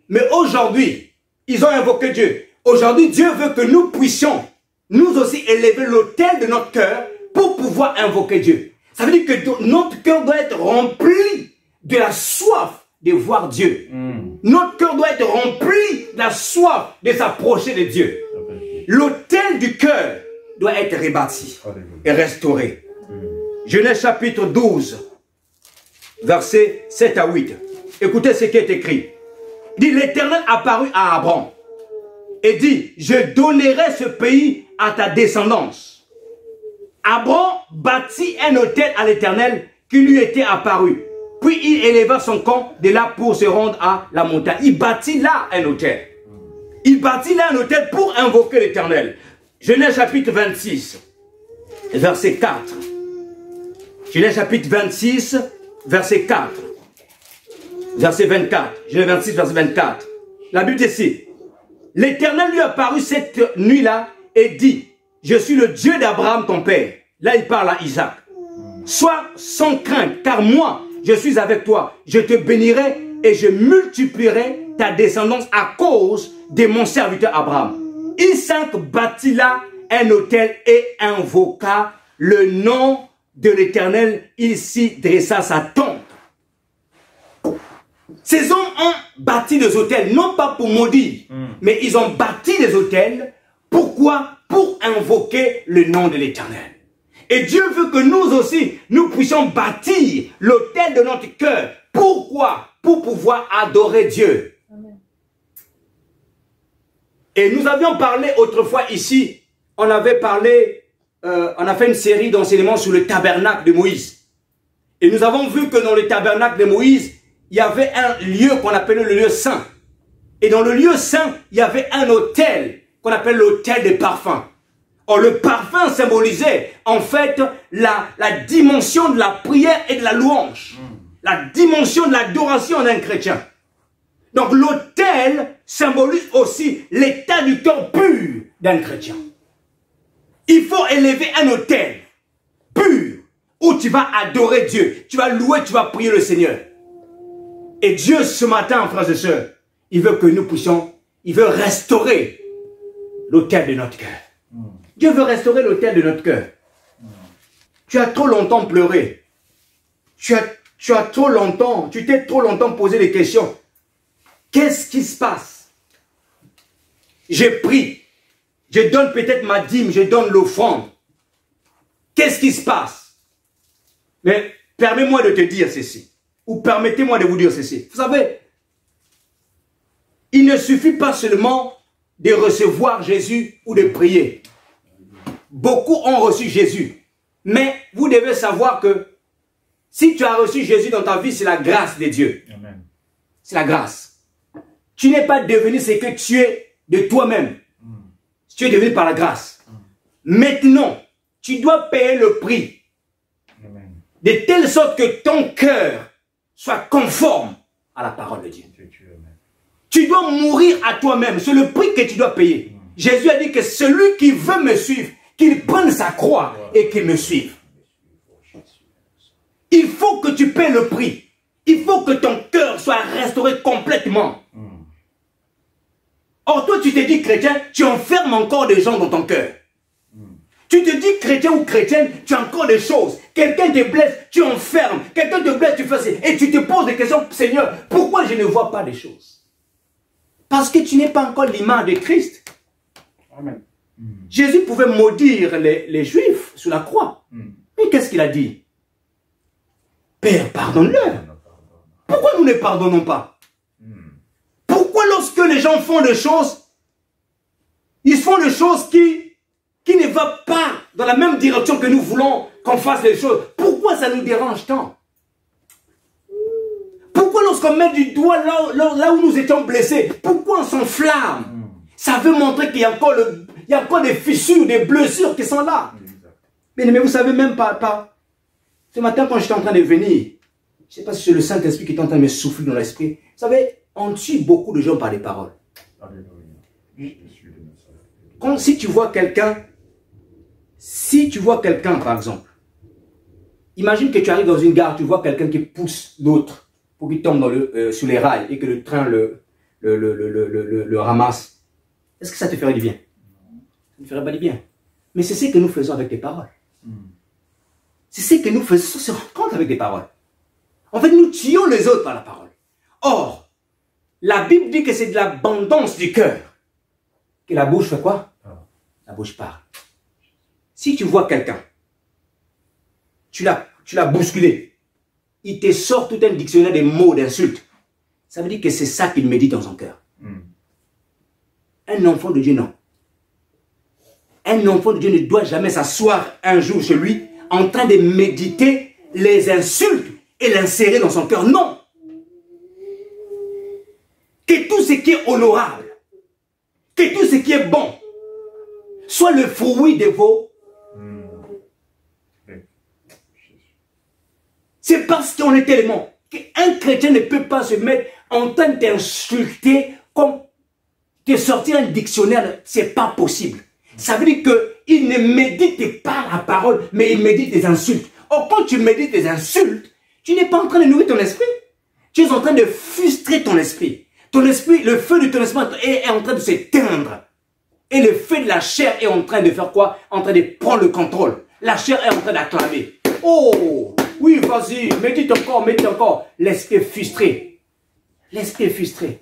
Mais aujourd'hui, ils ont invoqué Dieu. Aujourd'hui, Dieu veut que nous puissions, nous aussi, élever l'autel de notre cœur pour pouvoir invoquer Dieu. Ça veut dire que notre cœur doit être rempli de la soif de voir Dieu. Notre cœur doit être rempli de la soif de s'approcher de Dieu. L'autel du cœur doit être rebâti et restauré. Genèse chapitre 12, versets 7 à 8. Écoutez ce qui est écrit. Dit, l'Éternel apparut à Abraham et dit, je donnerai ce pays à ta descendance. Abraham bâtit un autel à l'Éternel qui lui était apparu. Puis il éleva son camp de là pour se rendre à la montagne. Il bâtit là un autel. Il bâtit là un autel pour invoquer l'Éternel. Genèse chapitre 26, verset 4. Genèse chapitre 26, verset 4. Verset 24. Genèse 26, verset 24. La Bible dit ici. L'Éternel lui apparut cette nuit-là et dit, je suis le Dieu d'Abraham ton père. Là il parle à Isaac. Sois sans crainte, car moi, je suis avec toi. Je te bénirai et je multiplierai ta descendance à cause de mon serviteur Abraham. Isaac bâtit là un autel et invoqua le nom de l'Éternel. Il s'y dressa sa tente. Ces hommes ont bâti des autels, non pas pour maudire, mais ils ont bâti des autels. Pourquoi? Pour invoquer le nom de l'Éternel. Et Dieu veut que nous aussi, nous puissions bâtir l'autel de notre cœur. Pourquoi? Pour pouvoir adorer Dieu. Amen. Et nous avions parlé autrefois ici, on avait parlé, on a fait une série d'enseignements sur le tabernacle de Moïse. Et nous avons vu que dans le tabernacle de Moïse, il y avait un lieu qu'on appelait le lieu saint. Et dans le lieu saint, il y avait un autel qu'on appelle l'autel des parfums. Or, le parfum symbolisait en fait la dimension de la prière et de la louange. La dimension de l'adoration d'un chrétien. Donc l'autel symbolise aussi l'état du cœur pur d'un chrétien. Il faut élever un autel pur où tu vas adorer Dieu, tu vas louer, tu vas prier le Seigneur. Et Dieu ce matin, frères et sœurs, il veut que nous puissions, il veut restaurer l'autel de notre cœur. Dieu veut restaurer l'autel de notre cœur. Tu as trop longtemps pleuré. Tu as trop longtemps, tu t'es trop longtemps posé des questions. Qu'est-ce qui se passe? J'ai pris, je donne peut-être ma dîme, je donne l'offrande. Qu'est-ce qui se passe? Mais permets-moi de te dire ceci, ou permettez-moi de vous dire ceci. Vous savez, il ne suffit pas seulement de recevoir Jésus ou de prier. Beaucoup ont reçu Jésus, mais vous devez savoir que si tu as reçu Jésus dans ta vie, c'est la grâce de Dieu. C'est la grâce. Tu n'es pas devenu ce que tu es de toi-même. Tu es devenu par la grâce. Maintenant, tu dois payer le prix. De telle sorte que ton cœur soit conforme à la parole de Dieu. Tu dois mourir à toi-même. C'est le prix que tu dois payer. Jésus a dit que celui qui veut me suivre, qu'il prenne sa croix et qu'il me suive. Il faut que tu paies le prix. Il faut que ton cœur soit restauré complètement. Or, toi, tu te dis chrétien, tu enfermes encore des gens dans ton cœur. Tu te dis chrétien ou chrétienne, tu as encore des choses. Quelqu'un te blesse, tu enfermes. Quelqu'un te blesse, tu fais ça. Et tu te poses des questions, Seigneur, pourquoi je ne vois pas des choses? Parce que tu n'es pas encore l'image de Christ. Amen. Jésus pouvait maudire les Juifs sur la croix. Mais qu'est-ce qu'il a dit? Père, pardonne-leur. Pourquoi nous ne pardonnons pas? Pourquoi lorsque les gens font des choses, ils font des choses qui ne vont pas dans la même direction que nous voulons qu'on fasse les choses? Pourquoi ça nous dérange tant? Pourquoi lorsqu'on met du doigt là où nous étions blessés, pourquoi on s'enflamme? Ça veut montrer qu'il y a encore des fissures, des blessures qui sont là. Mais vous savez même pas. Ce matin quand j'étais en train de venir, je ne sais pas si c'est le Saint-Esprit qui est en train de me souffler dans l'esprit. Vous savez, on tue beaucoup de gens par les paroles. Si tu vois quelqu'un, par exemple, imagine que tu arrives dans une gare, tu vois quelqu'un qui pousse l'autre pour qu'il tombe sur les rails et que le train le ramasse. Est-ce que ça te ferait du bien? Ça ne ferait pas du bien. Mais c'est ce que nous faisons avec les paroles. C'est ce que nous faisons, on se rend compte avec les paroles. En fait, nous tuons les autres par la parole. Or, la Bible dit que c'est de l'abondance du cœur que la bouche fait quoi? La bouche parle. Si tu vois quelqu'un, tu l'as bousculé, il te sort tout un dictionnaire de mots, d'insultes. Ça veut dire que c'est ça qu'il médite dans son cœur. Un enfant de Dieu, non. Un enfant de Dieu ne doit jamais s'asseoir un jour chez lui en train de méditer les insultes et l'insérer dans son cœur. Non. Que tout ce qui est honorable, que tout ce qui est bon, soit le fruit de vos... C'est parce qu'on est tellement... qu'un chrétien ne peut pas se mettre en train d'insulter comme de sortir un dictionnaire. C'est pas possible. Ça veut dire qu'il ne médite pas la parole, mais il médite des insultes. Or, quand tu médites des insultes, tu n'es pas en train de nourrir ton esprit. Tu es en train de frustrer ton esprit. Ton esprit, le feu de ton esprit est en train de s'éteindre. Et le feu de la chair est en train de faire quoi? En train de prendre le contrôle. La chair est en train d'acclamer. Oh, oui, vas-y, médite encore. L'esprit est frustré. L'esprit est frustré.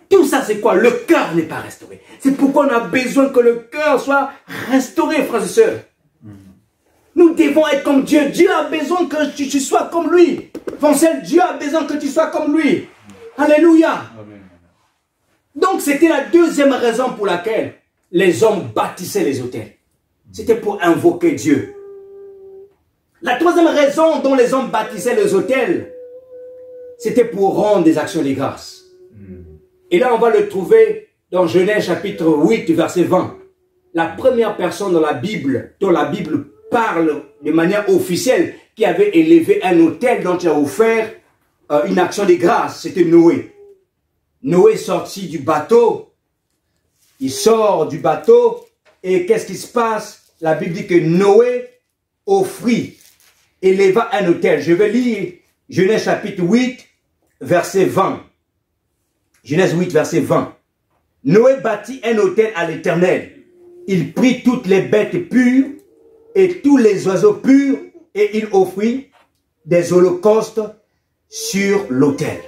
Tout ça, c'est quoi? Le cœur n'est pas restauré. C'est pourquoi on a besoin que le cœur soit restauré, frères et sœurs. Nous devons être comme Dieu. Dieu a besoin que tu sois comme lui. Vincent, Dieu a besoin que tu sois comme lui. Alléluia. Amen. Donc, c'était la deuxième raison pour laquelle les hommes bâtissaient les autels. C'était pour invoquer Dieu. La troisième raison dont les hommes bâtissaient les autels, c'était pour rendre des actions de grâce. Et là, on va le trouver dans Genèse chapitre 8, verset 20. la première personne dans la Bible, dont la Bible parle de manière officielle, qui avait élevé un autel dont il a offert une action de grâce, c'était Noé. Noé est sorti du bateau, il sort du bateau, et qu'est-ce qui se passe? La Bible dit que Noé offrit, éleva un autel. Je vais lire Genèse chapitre 8, verset 20. Genèse 8, verset 20. Noé bâtit un autel à l'Éternel. Il prit toutes les bêtes pures et tous les oiseaux purs et il offrit des holocaustes sur l'autel.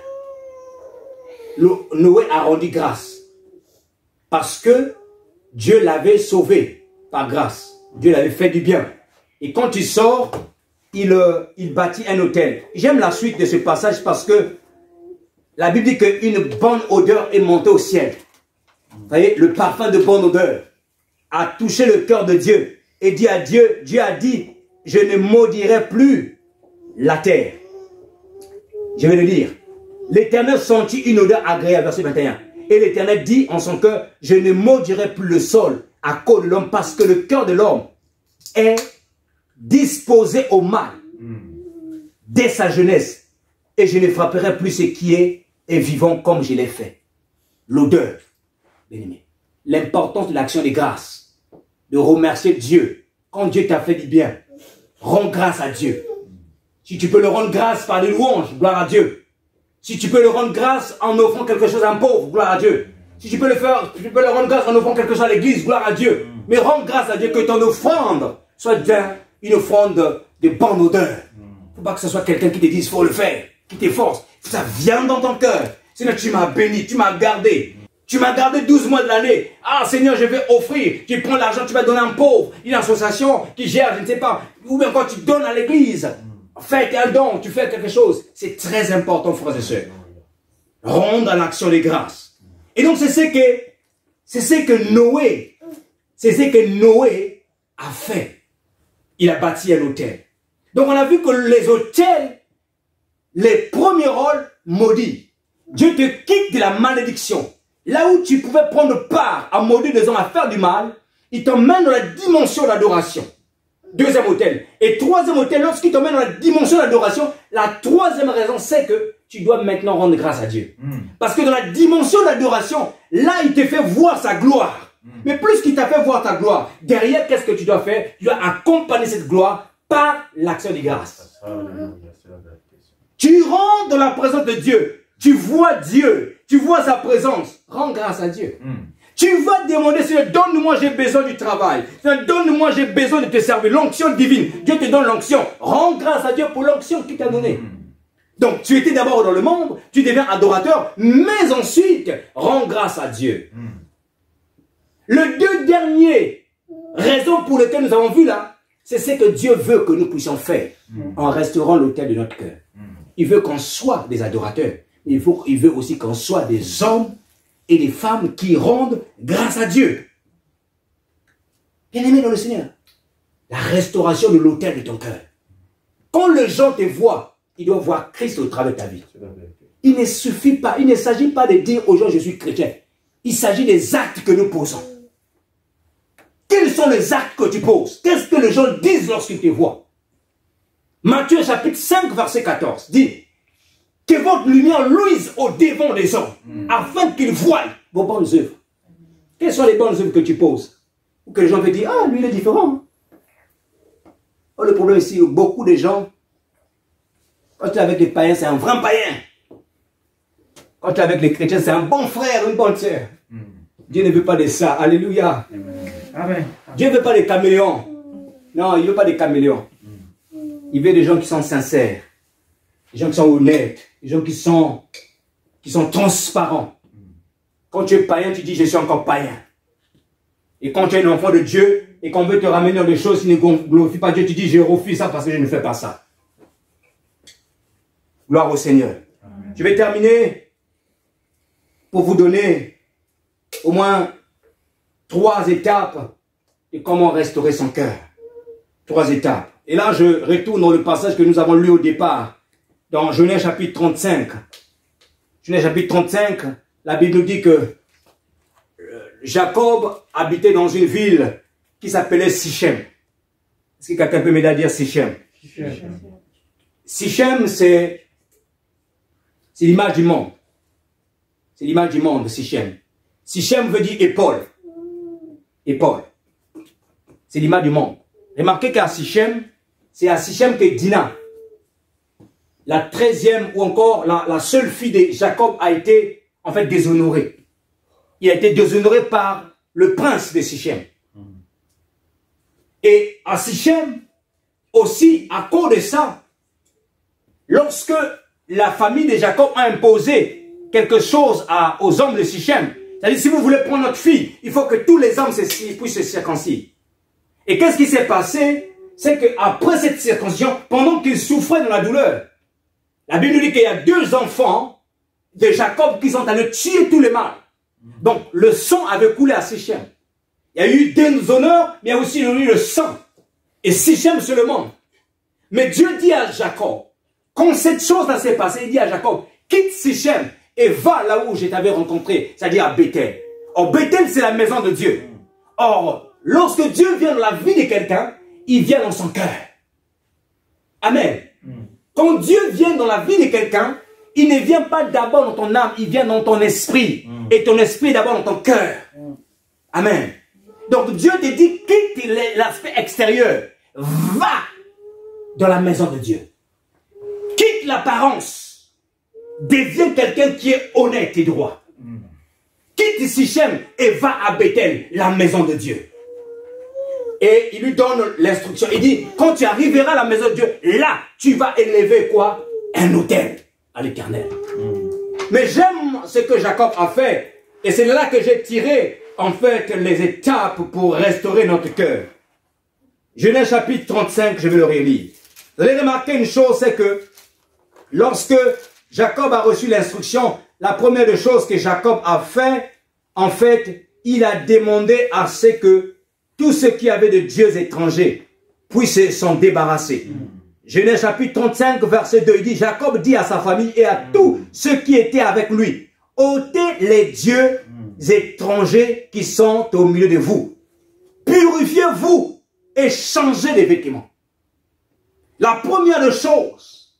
Noé a rendu grâce parce que Dieu l'avait sauvé par grâce. Dieu l'avait fait du bien. Et quand il sort, il bâtit un autel. J'aime la suite de ce passage parce que la Bible dit qu'une bonne odeur est montée au ciel. Vous voyez, le parfum de bonne odeur a touché le cœur de Dieu et dit à Dieu, Dieu a dit, je ne maudirai plus la terre. Je vais le lire. L'Éternel sentit une odeur agréable, verset 21. Et l'Éternel dit en son cœur, je ne maudirai plus le sol à cause de l'homme parce que le cœur de l'homme est disposé au mal dès sa jeunesse et je ne frapperai plus ce qui est vivant comme je l'ai fait. L'odeur, bien aimé. L'importance de l'action de grâce, de remercier Dieu. Quand Dieu t'a fait du bien, rends grâce à Dieu. Si tu peux le rendre grâce par des louanges, gloire à Dieu. Si tu peux le rendre grâce en offrant quelque chose à un pauvre, gloire à Dieu. Si tu peux le faire, tu peux le rendre grâce en offrant quelque chose à l'église, gloire à Dieu. Mais rends grâce à Dieu que ton offrande soit une offrande de bonne odeur. Il ne faut pas que ce soit quelqu'un qui te dise, il faut le faire, qui t'efforce. Ça vient dans ton cœur. Sinon, tu m'as béni, tu m'as gardé. Tu m'as gardé 12 mois de l'année. Ah Seigneur, je vais offrir. Tu prends l'argent, tu vas donner à un pauvre, une association qui gère, je ne sais pas. Ou bien quand tu donnes à l'église, fais un don, tu fais quelque chose. C'est très important, frères et sœurs. Rendre l'action de grâce. Et donc, c'est ce que Noé a fait. Il a bâti un autel. Donc, on a vu que les autels, les premiers rôles maudits. Dieu te quitte de la malédiction. Là où tu pouvais prendre part à maudire des hommes, à faire du mal, il t'emmène dans la dimension d'adoration. Deuxième autel. Et troisième autel, lorsqu'il t'emmène dans la dimension d'adoration, la troisième raison, c'est que tu dois maintenant rendre grâce à Dieu. Parce que dans la dimension d'adoration, là, il te fait voir sa gloire. Mais plus qu'il t'a fait voir ta gloire, derrière, qu'est-ce que tu dois faire? Tu dois accompagner cette gloire par l'action de grâce. Tu rentres dans la présence de Dieu. Tu vois Dieu. Tu vois sa présence. Rends grâce à Dieu. Tu vas demander, Seigneur, donne-moi, j'ai besoin du travail. Donne-moi, j'ai besoin de te servir. L'onction divine. Dieu te donne l'onction. Rends grâce à Dieu pour l'onction qu'il t'a donnée. Donc, tu étais d'abord dans le monde, tu deviens adorateur, mais ensuite, rends grâce à Dieu. Le deux dernier raison pour lesquelles nous avons vu là, c'est ce que Dieu veut que nous puissions faire en restaurant l'autel de notre cœur. Il veut qu'on soit des adorateurs. Il veut aussi qu'on soit des hommes et des femmes qui rendent grâce à Dieu. Bien-aimé dans le Seigneur, la restauration de l'autel de ton cœur. Quand les gens te voient, ils doivent voir Christ au travers de ta vie. Il ne suffit pas, il ne s'agit pas de dire aux gens je suis chrétien. Il s'agit des actes que nous posons. Quels sont les actes que tu poses? Qu'est-ce que les gens disent lorsqu'ils te voient? Matthieu chapitre 5 verset 14 dit que votre lumière luise au devant des hommes afin qu'ils voient vos bonnes œuvres. Quelles sont les bonnes œuvres que tu poses? Ou que les gens peuvent dire, ah lui il est différent. Oh, le problème ici, beaucoup de gens, quand tu es avec les païens, c'est un vrai païen. Quand tu es avec les chrétiens, c'est un bon frère, une bonne sœur. Dieu ne veut pas de ça. Alléluia. Amen. Dieu ne veut pas des caméléons. Non, il ne veut pas des caméléons. Il veut des gens qui sont sincères, des gens qui sont honnêtes, des gens qui sont transparents. Quand tu es païen, tu dis je suis encore païen. Et quand tu es un enfant de Dieu et qu'on veut te ramener dans des choses qui ne glorifient pas Dieu, tu dis je refuse ça parce que je ne fais pas ça. Gloire au Seigneur. Amen. Je vais terminer pour vous donner au moins 3 étapes de comment restaurer son cœur. 3 étapes. Et là, je retourne dans le passage que nous avons lu au départ, dans Genèse chapitre 35. Genèse chapitre 35, la Bible nous dit que Jacob habitait dans une ville qui s'appelait Sichem. Est-ce que quelqu'un peut m'aider à dire Sichem? Sichem, c'est l'image du monde. C'est l'image du monde, Sichem. Sichem veut dire épaule. Épaule. C'est l'image du monde. Remarquez qu'à Sichem, c'est à Sichem que Dina, la 13e ou encore la seule fille de Jacob, a été en fait déshonorée. Il a été déshonoré par le prince de Sichem. Et à Sichem, aussi, à cause de ça, lorsque la famille de Jacob a imposé quelque chose aux hommes de Sichem, c'est-à-dire si vous voulez prendre notre fille, il faut que tous les hommes puissent se circoncire. Et qu'est-ce qui s'est passé? C'est qu'après cette circoncision, pendant qu'il souffrait de la douleur, la Bible nous dit qu'il y a 2 enfants de Jacob qui sont allés tuer tous les mâles. Donc le sang avait coulé à Sichem. Il y a eu des honneurs, mais il y a aussi eu le sang. Et Sichem se le monde. Mais Dieu dit à Jacob, quand cette chose-là s'est passée, il dit à Jacob, quitte Sichem et va là où je t'avais rencontré, c'est-à-dire à Bethel. Or, Bethel, c'est la maison de Dieu. Or, lorsque Dieu vient dans la vie de quelqu'un, il vient dans son cœur. Amen. Quand Dieu vient dans la vie de quelqu'un, il ne vient pas d'abord dans ton âme, il vient dans ton esprit. Et ton esprit d'abord dans ton cœur. Amen. Donc Dieu te dit, quitte l'aspect extérieur, va dans la maison de Dieu. Quitte l'apparence, deviens quelqu'un qui est honnête et droit. Quitte Sichem et va à Bethel, la maison de Dieu. Et il lui donne l'instruction. Il dit, quand tu arriveras à la maison de Dieu, là, tu vas élever quoi? Un autel à l'Éternel. Mais j'aime ce que Jacob a fait. Et c'est là que j'ai tiré, en fait, les étapes pour restaurer notre cœur. Genèse chapitre 35, je vais le relire. Vous allez remarquer une chose, c'est que lorsque Jacob a reçu l'instruction, la première des choses que Jacob a fait, en fait, il a demandé à ce que tous ceux qui avaient de dieux étrangers puissent s'en débarrasser. Genèse chapitre 35, verset 2, il dit, Jacob dit à sa famille et à tous ceux qui étaient avec lui, ôtez les dieux étrangers qui sont au milieu de vous. Purifiez-vous et changez les vêtements. La première des choses,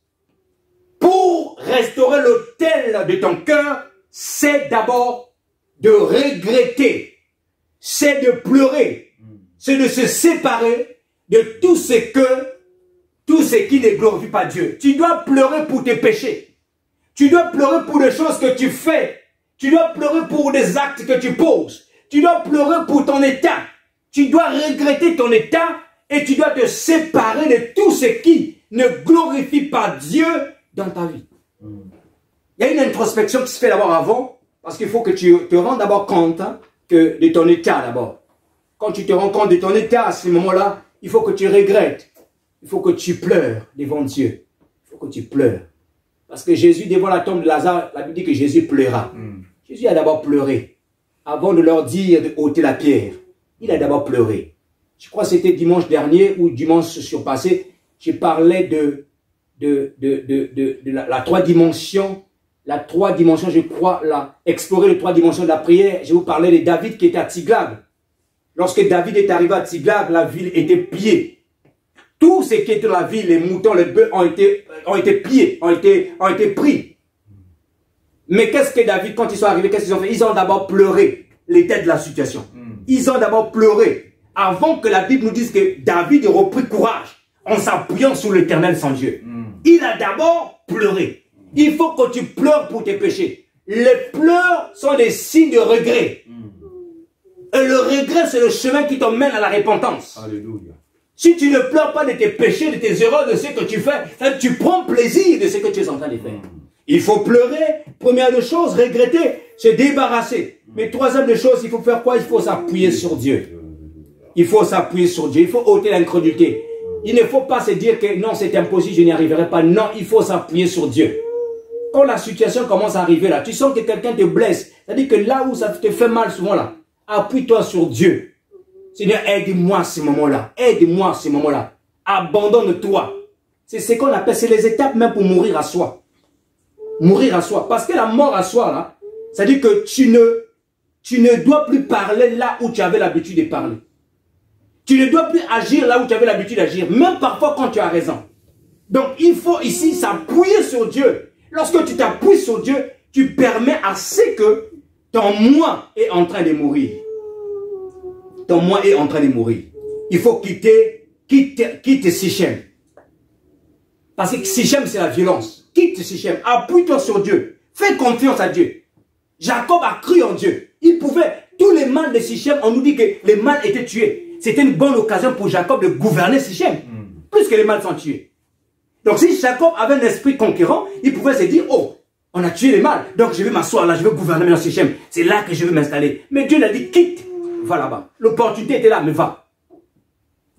pour restaurer l'autel de ton cœur, c'est d'abord de regretter, c'est de pleurer, c'est de se séparer de tout ce qui ne glorifie pas Dieu. Tu dois pleurer pour tes péchés. Tu dois pleurer pour les choses que tu fais. Tu dois pleurer pour des actes que tu poses. Tu dois pleurer pour ton état. Tu dois regretter ton état et tu dois te séparer de tout ce qui ne glorifie pas Dieu dans ta vie. Il y a une introspection qui se fait d'abord avant, parce qu'il faut que tu te rendes d'abord compte de ton état d'abord. Quand tu te rends compte de ton état à ce moment-là, il faut que tu regrettes. Il faut que tu pleures devant Dieu. Il faut que tu pleures. Parce que Jésus, devant la tombe de Lazare, la Bible dit que Jésus pleura. Jésus a d'abord pleuré. Avant de leur dire de ôter la pierre, il a d'abord pleuré. Je crois que c'était dimanche dernier ou dimanche surpassé, je parlais de la 3 dimensions. La 3 dimensions, je crois, explorer les 3 dimensions de la prière. Je vous parlais de David qui était à Tsiglag. Lorsque David est arrivé à Tsiglag, la ville était pillée. Tout ce qui était dans la ville, les moutons, les bœufs ont été pillés, ont été pris. Mais qu'est-ce que David, quand ils sont arrivés, qu'est-ce qu'ils ont fait? Ils ont d'abord pleuré l'état de la situation. Ils ont d'abord pleuré avant que la Bible nous dise que David a repris courage en s'appuyant sur l'Éternel son Dieu. Il a d'abord pleuré. Il faut que tu pleures pour tes péchés. Les pleurs sont des signes de regret. Et le regret, c'est le chemin qui t'emmène à la repentance. Alléluia. Si tu ne pleures pas de tes péchés, de tes erreurs, de ce que tu fais, tu prends plaisir de ce que tu es en train de faire. Il faut pleurer. Première des choses, regretter, se débarrasser. Mais troisième des choses, il faut faire quoi? Il faut s'appuyer sur Dieu. Il faut s'appuyer sur Dieu. Il faut ôter l'incrédulité. Il ne faut pas se dire que non, c'est impossible, je n'y arriverai pas. Non, il faut s'appuyer sur Dieu. Quand la situation commence à arriver là, tu sens que quelqu'un te blesse. C'est-à-dire que là où ça te fait mal souvent là, appuie-toi sur Dieu. Seigneur, aide-moi à ce moment-là. Aide-moi à ce moment-là. Abandonne-toi. C'est ce qu'on appelle, c'est les étapes même pour mourir à soi. Mourir à soi. Parce que la mort à soi, là, c'est-à-dire que tu tu ne dois plus parler là où tu avais l'habitude de parler. Tu ne dois plus agir là où tu avais l'habitude d'agir, même parfois quand tu as raison. Donc il faut ici s'appuyer sur Dieu. Lorsque tu t'appuies sur Dieu, tu permets à ce que ton moi est en train de mourir. Ton moi est en train de mourir. Il faut quitte Sichem. Parce que Sichem, c'est la violence. Quitte Sichem. Appuie-toi sur Dieu. Fais confiance à Dieu. Jacob a cru en Dieu. Il pouvait, tous les mâles de Sichem, on nous dit que les mâles étaient tués. C'était une bonne occasion pour Jacob de gouverner Sichem. Plus que les mâles sont tués. Donc si Jacob avait un esprit conquérant, il pouvait se dire, oh, on a tué les mâles. Donc je vais m'asseoir là, je vais gouverner dans Sichem. C'est là que je vais m'installer. Mais Dieu l'a dit, quitte. Va là-bas. L'opportunité était là, mais va.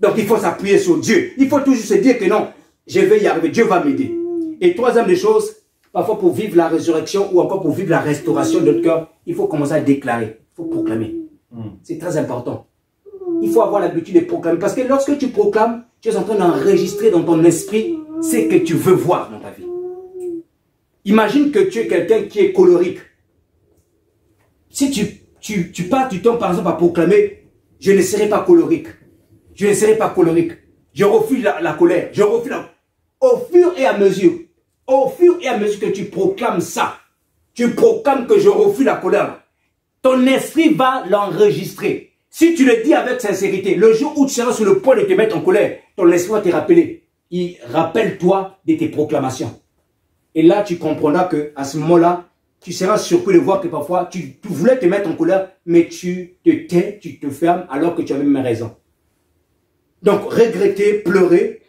Donc il faut s'appuyer sur Dieu. Il faut toujours se dire que non, je vais y arriver. Dieu va m'aider. Et troisième des choses, parfois pour vivre la résurrection ou encore pour vivre la restauration de notre cœur, il faut commencer à déclarer. Il faut proclamer. C'est très important. Il faut avoir l'habitude de proclamer. Parce que lorsque tu proclames, tu es en train d'enregistrer dans ton esprit ce que tu veux voir dans ta vie. Imagine que tu es quelqu'un qui est colérique. Si tu passes du temps, par exemple, à proclamer, je ne serai pas colérique. Je ne serai pas colérique. Je refuse la colère. Je refuse la... Au fur et à mesure que tu proclames ça, tu proclames que je refuse la colère, ton esprit va l'enregistrer. Si tu le dis avec sincérité, le jour où tu seras sur le point de te mettre en colère, ton esprit va te rappeler. Rappelle-toi de tes proclamations. Et là, tu comprendras qu'à ce moment-là, tu seras surpris de voir que parfois, tu voulais te mettre en colère, mais tu te tais, tu te fermes, alors que tu avais même raison. Donc, regretter, pleurer,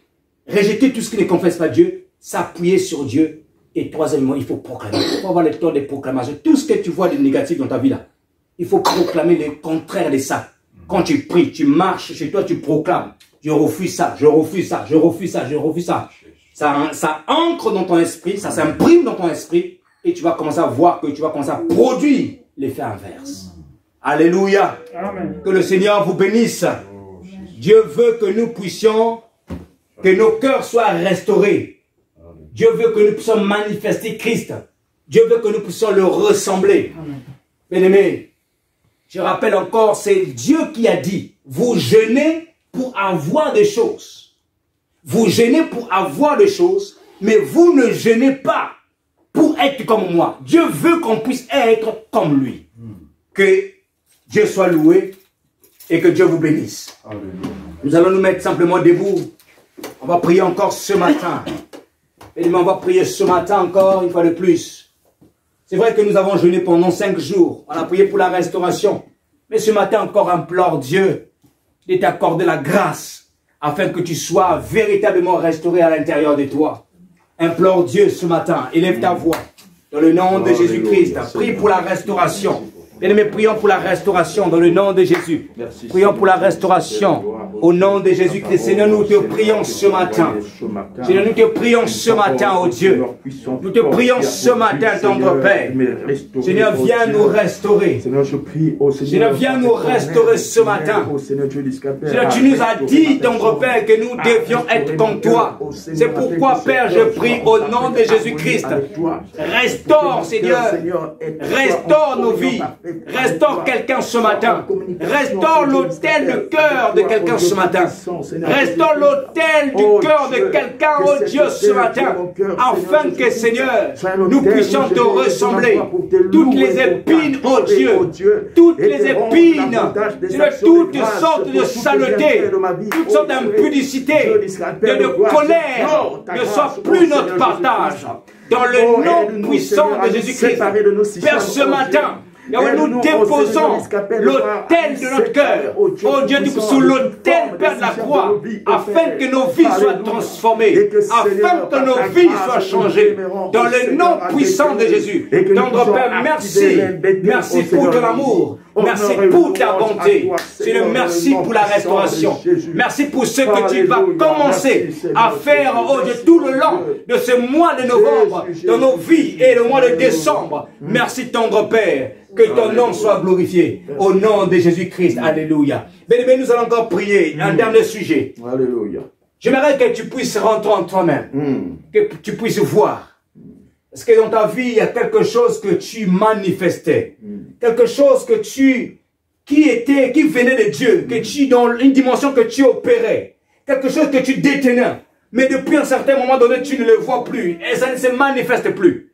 rejeter tout ce qui ne confesse pas Dieu, s'appuyer sur Dieu. Et troisièmement, il faut proclamer. Il faut avoir le temps de proclamation. Tout ce que tu vois de négatif dans ta vie là, il faut proclamer le contraire de ça. Quand tu pries, tu marches chez toi, tu proclames. Je refuse ça, je refuse ça, je refuse ça, je refuse ça. Ça ancre dans ton esprit, ça s'imprime dans ton esprit. Et tu vas commencer à voir que tu vas commencer à produire l'effet inverse. Alléluia. Amen. Que le Seigneur vous bénisse. Dieu veut que nous puissions, que nos cœurs soient restaurés. Dieu veut que nous puissions manifester Christ. Dieu veut que nous puissions le ressembler. Bien-aimés, je rappelle encore, c'est Dieu qui a dit, vous jeûnez pour avoir des choses. Vous jeûnez pour avoir des choses, mais vous ne jeûnez pas pour être comme moi. Dieu veut qu'on puisse être comme lui. Que Dieu soit loué et que Dieu vous bénisse. Nous allons nous mettre simplement debout. On va prier encore ce matin. Et on va prier ce matin encore une fois de plus. C'est vrai que nous avons jeûné pendant 5 jours. On a prié pour la restauration. Mais ce matin encore, implore Dieu de t'accorder la grâce afin que tu sois véritablement restauré à l'intérieur de toi. Implore Dieu ce matin. Élève ta voix. Dans le nom de Jésus-Christ. Prie pour la restauration. Bien-aimés, prions pour la restauration dans le nom de Jésus. Prions pour la restauration au nom de Jésus-Christ. Seigneur, nous te prions ce matin. Seigneur, nous te prions ce matin, oh Dieu. Nous te prions ce matin, tendre Père. Seigneur, viens nous restaurer. Seigneur, viens nous restaurer ce matin. Seigneur, tu nous as dit, tendre Père, que nous devions être comme toi. C'est pourquoi, Père, je prie au nom de Jésus-Christ. Restaure, Seigneur. Restaure nos vies. Restaure quelqu'un ce matin. Restaure l'autel de cœur de quelqu'un ce matin. Restaure l'autel du cœur de quelqu'un, oh Dieu, ce matin. Afin que, Seigneur, nous puissions te ressembler. Toutes les épines, oh Dieu. Toutes les épines. Toutes sortes de saleté. Toutes sortes d'impudicité. De colère. Ne soient plus notre partage. Dans le nom puissant de Jésus-Christ. Père, ce matin, et nous déposons l'autel de notre cœur, oh Dieu, sous l'autel, Père de la croix, afin que nos vies soient transformées, afin que nos vies soient changées, dans le nom puissant de Jésus. Tendre Père, merci, merci pour ton amour, merci pour ta bonté, Seigneur, merci pour la restauration, merci pour ce que tu vas commencer à faire, oh Dieu, tout le long de ce mois de novembre, dans nos vies et le mois de décembre. Merci, tendre Père. Que ton nom soit glorifié. Au nom de Jésus-Christ. Alléluia. Bien-aimés, nous allons encore prier. Un dernier sujet. Alléluia. J'aimerais que tu puisses rentrer en toi-même. Que tu puisses voir. Parce que dans ta vie, il y a quelque chose que tu manifestais. Quelque chose que qui venait de Dieu, que tu, dans une dimension que tu opérais. Quelque chose que tu détenais. Mais depuis un certain moment donné, tu ne le vois plus. Et ça ne se manifeste plus.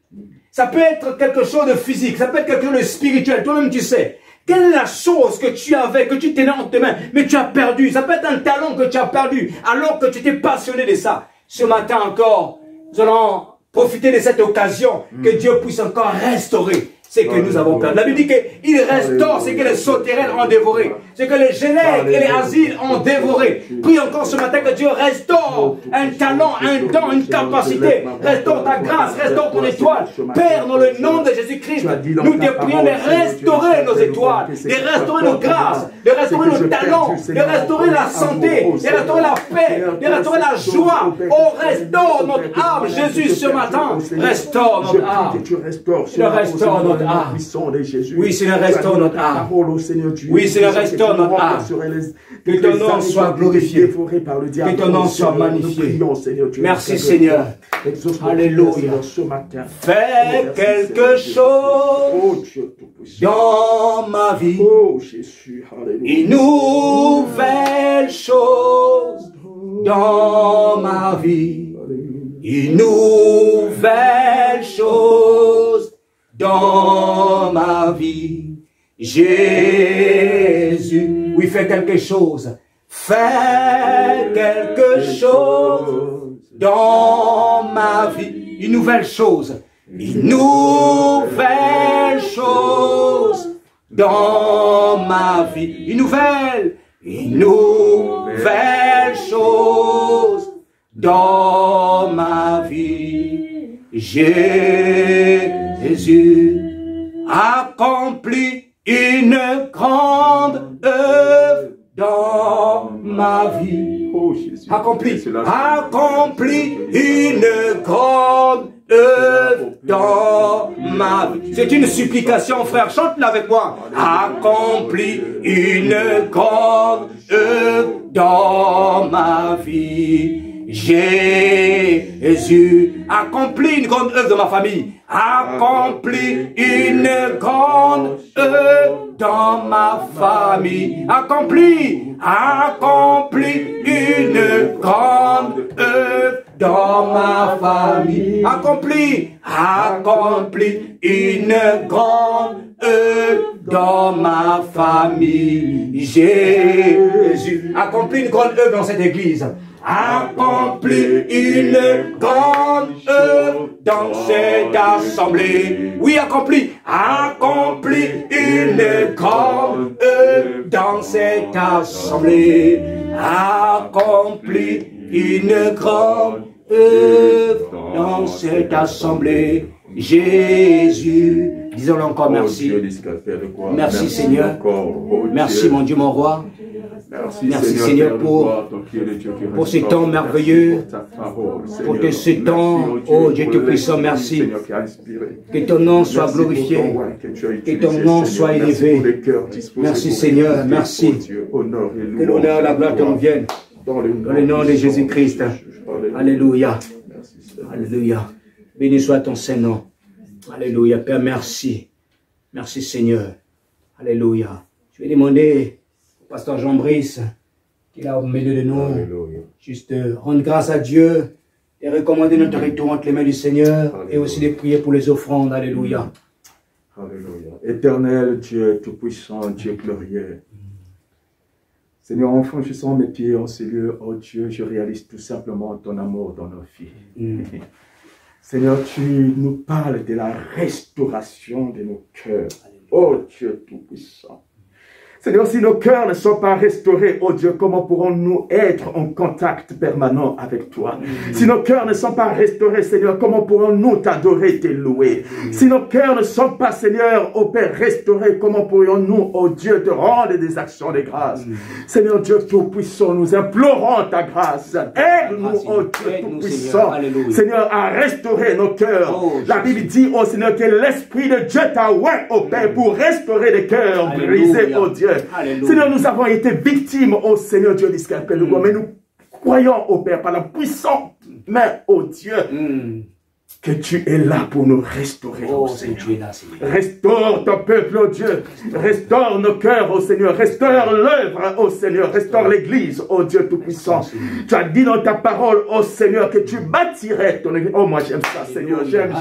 Ça peut être quelque chose de physique, ça peut être quelque chose de spirituel. Toi-même, tu sais. Quelle est la chose que tu avais, que tu tenais entre tes mains, mais tu as perdu? Ça peut être un talent que tu as perdu, alors que tu étais passionné de ça. Ce matin encore, nous allons profiter de cette occasion, que Dieu puisse encore restaurer ce que nous avons perdu. La Bible dit qu'il restaure ce que les sauterelles ont dévoré, ce que les génèques et les asiles ont dévoré. Prie encore ce matin que Dieu restaure un talent, un don, une capacité. Restaure ta grâce, restaure ton étoile. Père, dans le nom de Jésus-Christ, nous te prions de restaurer nos étoiles, de restaurer nos grâces, de restaurer nos talents, de restaurer la santé, de restaurer la paix, de restaurer la joie. Oh, restaure notre âme, Jésus, ce matin. Restaure notre âme. Restaure notre âme. Oui, Seigneur, restaure notre âme. Oui, Seigneur, restaure notre âme. Que ton nom soit glorifié. Que ton nom soit magnifié. Merci, Seigneur. Alléluia. Fais quelque chose dans ma vie. Une nouvelle chose dans ma vie. Une nouvelle chose dans ma vie. Jésus, oui, fais quelque chose. Fais quelque chose dans ma vie. Une nouvelle chose. Une nouvelle chose dans ma vie. Une nouvelle chose dans ma vie. Jésus accomplit une grande œuvre dans ma vie. Accomplit une grande œuvre dans ma vie. C'est une supplication, frère. Chante-la avec moi. Accomplit une grande œuvre dans ma vie. Jésus accomplit une grande œuvre dans ma famille. Accomplit une grande œuvre dans ma famille. Accomplit une grande œuvre dans ma famille. Accomplit une grande œuvre dans ma famille. Jésus accomplit une grande œuvre dans cette église. Accomplit une grande œuvre dans cette assemblée. Oui, accomplit une grande œuvre dans cette assemblée. Accomplit une grande œuvre dans cette assemblée. Jésus, disons-le encore merci. Merci Seigneur. Merci mon Dieu, mon roi. Merci Seigneur pour ce temps merveilleux, pour ce temps, oh Dieu Tout-Puissant, merci. Que ton nom soit glorifié, que ton nom soit élevé. Merci Seigneur, merci. Que l'honneur et la gloire te reviennent. Dans le nom de Jésus-Christ. Alléluia. Alléluia. Béni soit ton Saint-Nom. Alléluia. Père, merci. Merci Seigneur. Alléluia. Je vais demander Pasteur Jean-Brice, qui est là au milieu de nous, juste rendre grâce à Dieu et recommander notre territoire entre les mains du Seigneur. Alléluia. Et aussi de prier pour les offrandes. Alléluia. Alléluia. Éternel Dieu Tout-Puissant, Dieu glorieux. Seigneur, en franchissant mes pieds en ce lieu, oh Dieu, je réalise tout simplement ton amour dans nos vies. Seigneur, tu nous parles de la restauration de nos cœurs. Oh Dieu Tout-Puissant. Seigneur, si nos cœurs ne sont pas restaurés, oh Dieu, comment pourrons-nous être en contact permanent avec toi? Si nos cœurs ne sont pas restaurés, Seigneur, comment pourrons-nous t'adorer, te louer? Si nos cœurs ne sont pas, Seigneur, ô Père, restaurés, comment pourrions-nous, oh Dieu, te rendre des actions de grâce? Seigneur Dieu Tout-Puissant, nous implorons ta grâce. Aide-nous, oh Dieu Tout-Puissant, Seigneur, à restaurer nos cœurs. La Bible dit, oh Seigneur, que l'Esprit de Dieu t'a oint, oh Père, pour restaurer les cœurs brisés, oh Dieu. Alléluia. Seigneur, nous avons été victimes, oh Seigneur Dieu d'Israël, mais nous croyons, oh Père, par la puissante main, oh Dieu, que tu es là pour nous restaurer, Oh, oh Seigneur. Seigneur. Tu es là, Seigneur. Restaure ton peuple, oh Dieu. Restaure nos cœurs, oh Seigneur. Restaure l'œuvre, oh Seigneur. Restaure l'église, oh Dieu Tout-Puissant. Tu as dit dans ta parole, oh Seigneur, que tu bâtirais ton église. Oh, moi j'aime ça, Seigneur. J'aime.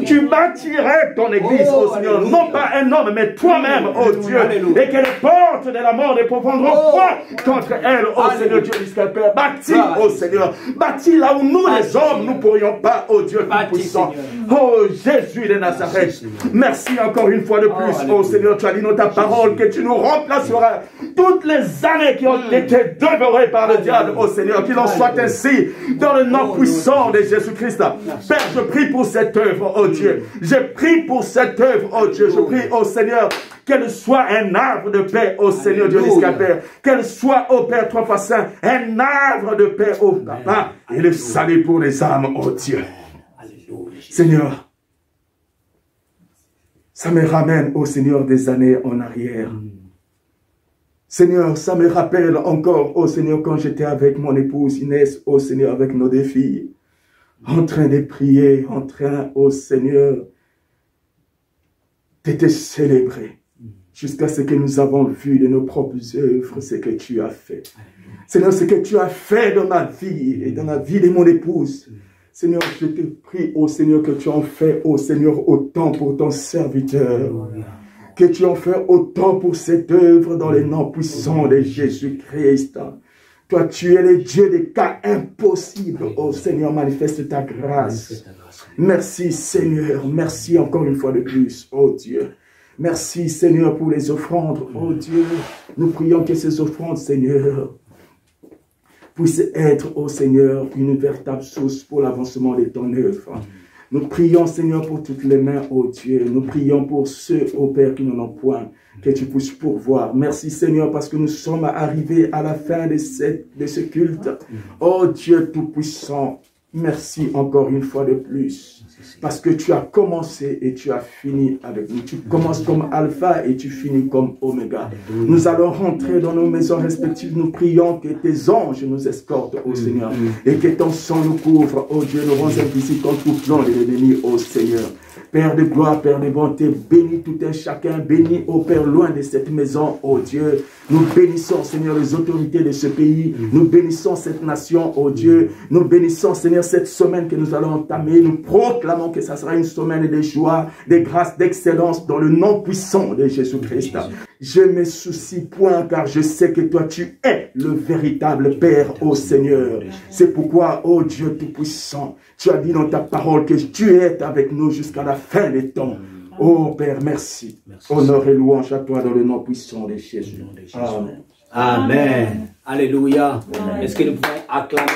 Tu bâtirais ton église, oh Seigneur. Non pas un homme, mais toi-même, oh Dieu. Et que les portes de la mort ne pourront pas contre elle, oh Seigneur Dieu jusqu'à Père. Bâtis, oh Seigneur. Bâtis là où nous, les hommes, nous pourrions pas, oh Dieu Tout-Puissant. Oh Jésus de Nazareth. Merci encore une fois de plus, oh Seigneur. Tu as dit dans ta parole que tu nous remplaceras toutes les années qui ont été dévorées par le diable, oh Seigneur. Qu'il en soit ainsi dans le nom puissant de Jésus-Christ. Père, je prie pour cette œuvre, oh Dieu. Je prie pour cette œuvre, oh Dieu. Je prie, oh Seigneur, qu'elle soit un arbre de paix, ô Seigneur Dieu jusqu'à Père. Qu'elle soit, ô Père, trois fois saint, un arbre de paix, ô Papa. Et le salut pour les âmes, ô Dieu. Seigneur, ça me ramène, ô Seigneur, des années en arrière. Seigneur, ça me rappelle encore, ô Seigneur, quand j'étais avec mon épouse Inès, ô Seigneur, avec nos deux filles, en train de prier, en train, ô Seigneur, de te célébrer. Jusqu'à ce que nous avons vu de nos propres œuvres, ce que tu as fait. Seigneur, ce que tu as fait dans ma vie et dans la vie de mon épouse. Seigneur, je te prie, ô Seigneur, que tu en fais, ô Seigneur, autant pour ton serviteur. Que tu en fais autant pour cette œuvre dans les noms puissants de Jésus-Christ. Toi, tu es le Dieu des cas impossibles. Ô Seigneur, manifeste ta grâce. Merci, Seigneur. Merci encore une fois de plus, ô Dieu. Merci, Seigneur, pour les offrandes. Oh Dieu, nous prions que ces offrandes, Seigneur, puissent être, oh Seigneur, une véritable source pour l'avancement de ton œuvre. Nous prions, Seigneur, pour toutes les mains, oh Dieu. Nous prions pour ceux, oh Père, qui n'en ont point, que tu puisses pourvoir. Merci, Seigneur, parce que nous sommes arrivés à la fin de ce culte. Oh Dieu Tout-Puissant, merci encore une fois de plus. Parce que tu as commencé et tu as fini avec nous. Tu commences comme Alpha et tu finis comme Oméga. Nous allons rentrer dans nos maisons respectives. Nous prions que tes anges nous escortent, ô Seigneur. Et que ton sang nous couvre, ô Dieu. Nous rends invisibles contre tout plan de l'ennemi, ô Seigneur. Père de gloire, Père de bonté, bénis tout un chacun, bénis, ô Père, loin de cette maison, ô Dieu. Nous bénissons, Seigneur, les autorités de ce pays. Nous bénissons cette nation, ô Dieu. Nous bénissons, Seigneur, cette semaine que nous allons entamer. Nous proclamons que ça sera une semaine de joie, de grâce, d'excellence dans le nom puissant de Jésus-Christ. Je me soucie point car je sais que toi, tu es le véritable Père, ô Seigneur. C'est pourquoi, ô Dieu Tout-Puissant, tu as dit dans ta parole que tu es avec nous jusqu'à la fin des temps. Oh Père, merci. Honneur et louange à toi dans le nom puissant de Jésus. Amen. Amen. Alléluia. Est-ce que nous pouvons acclamer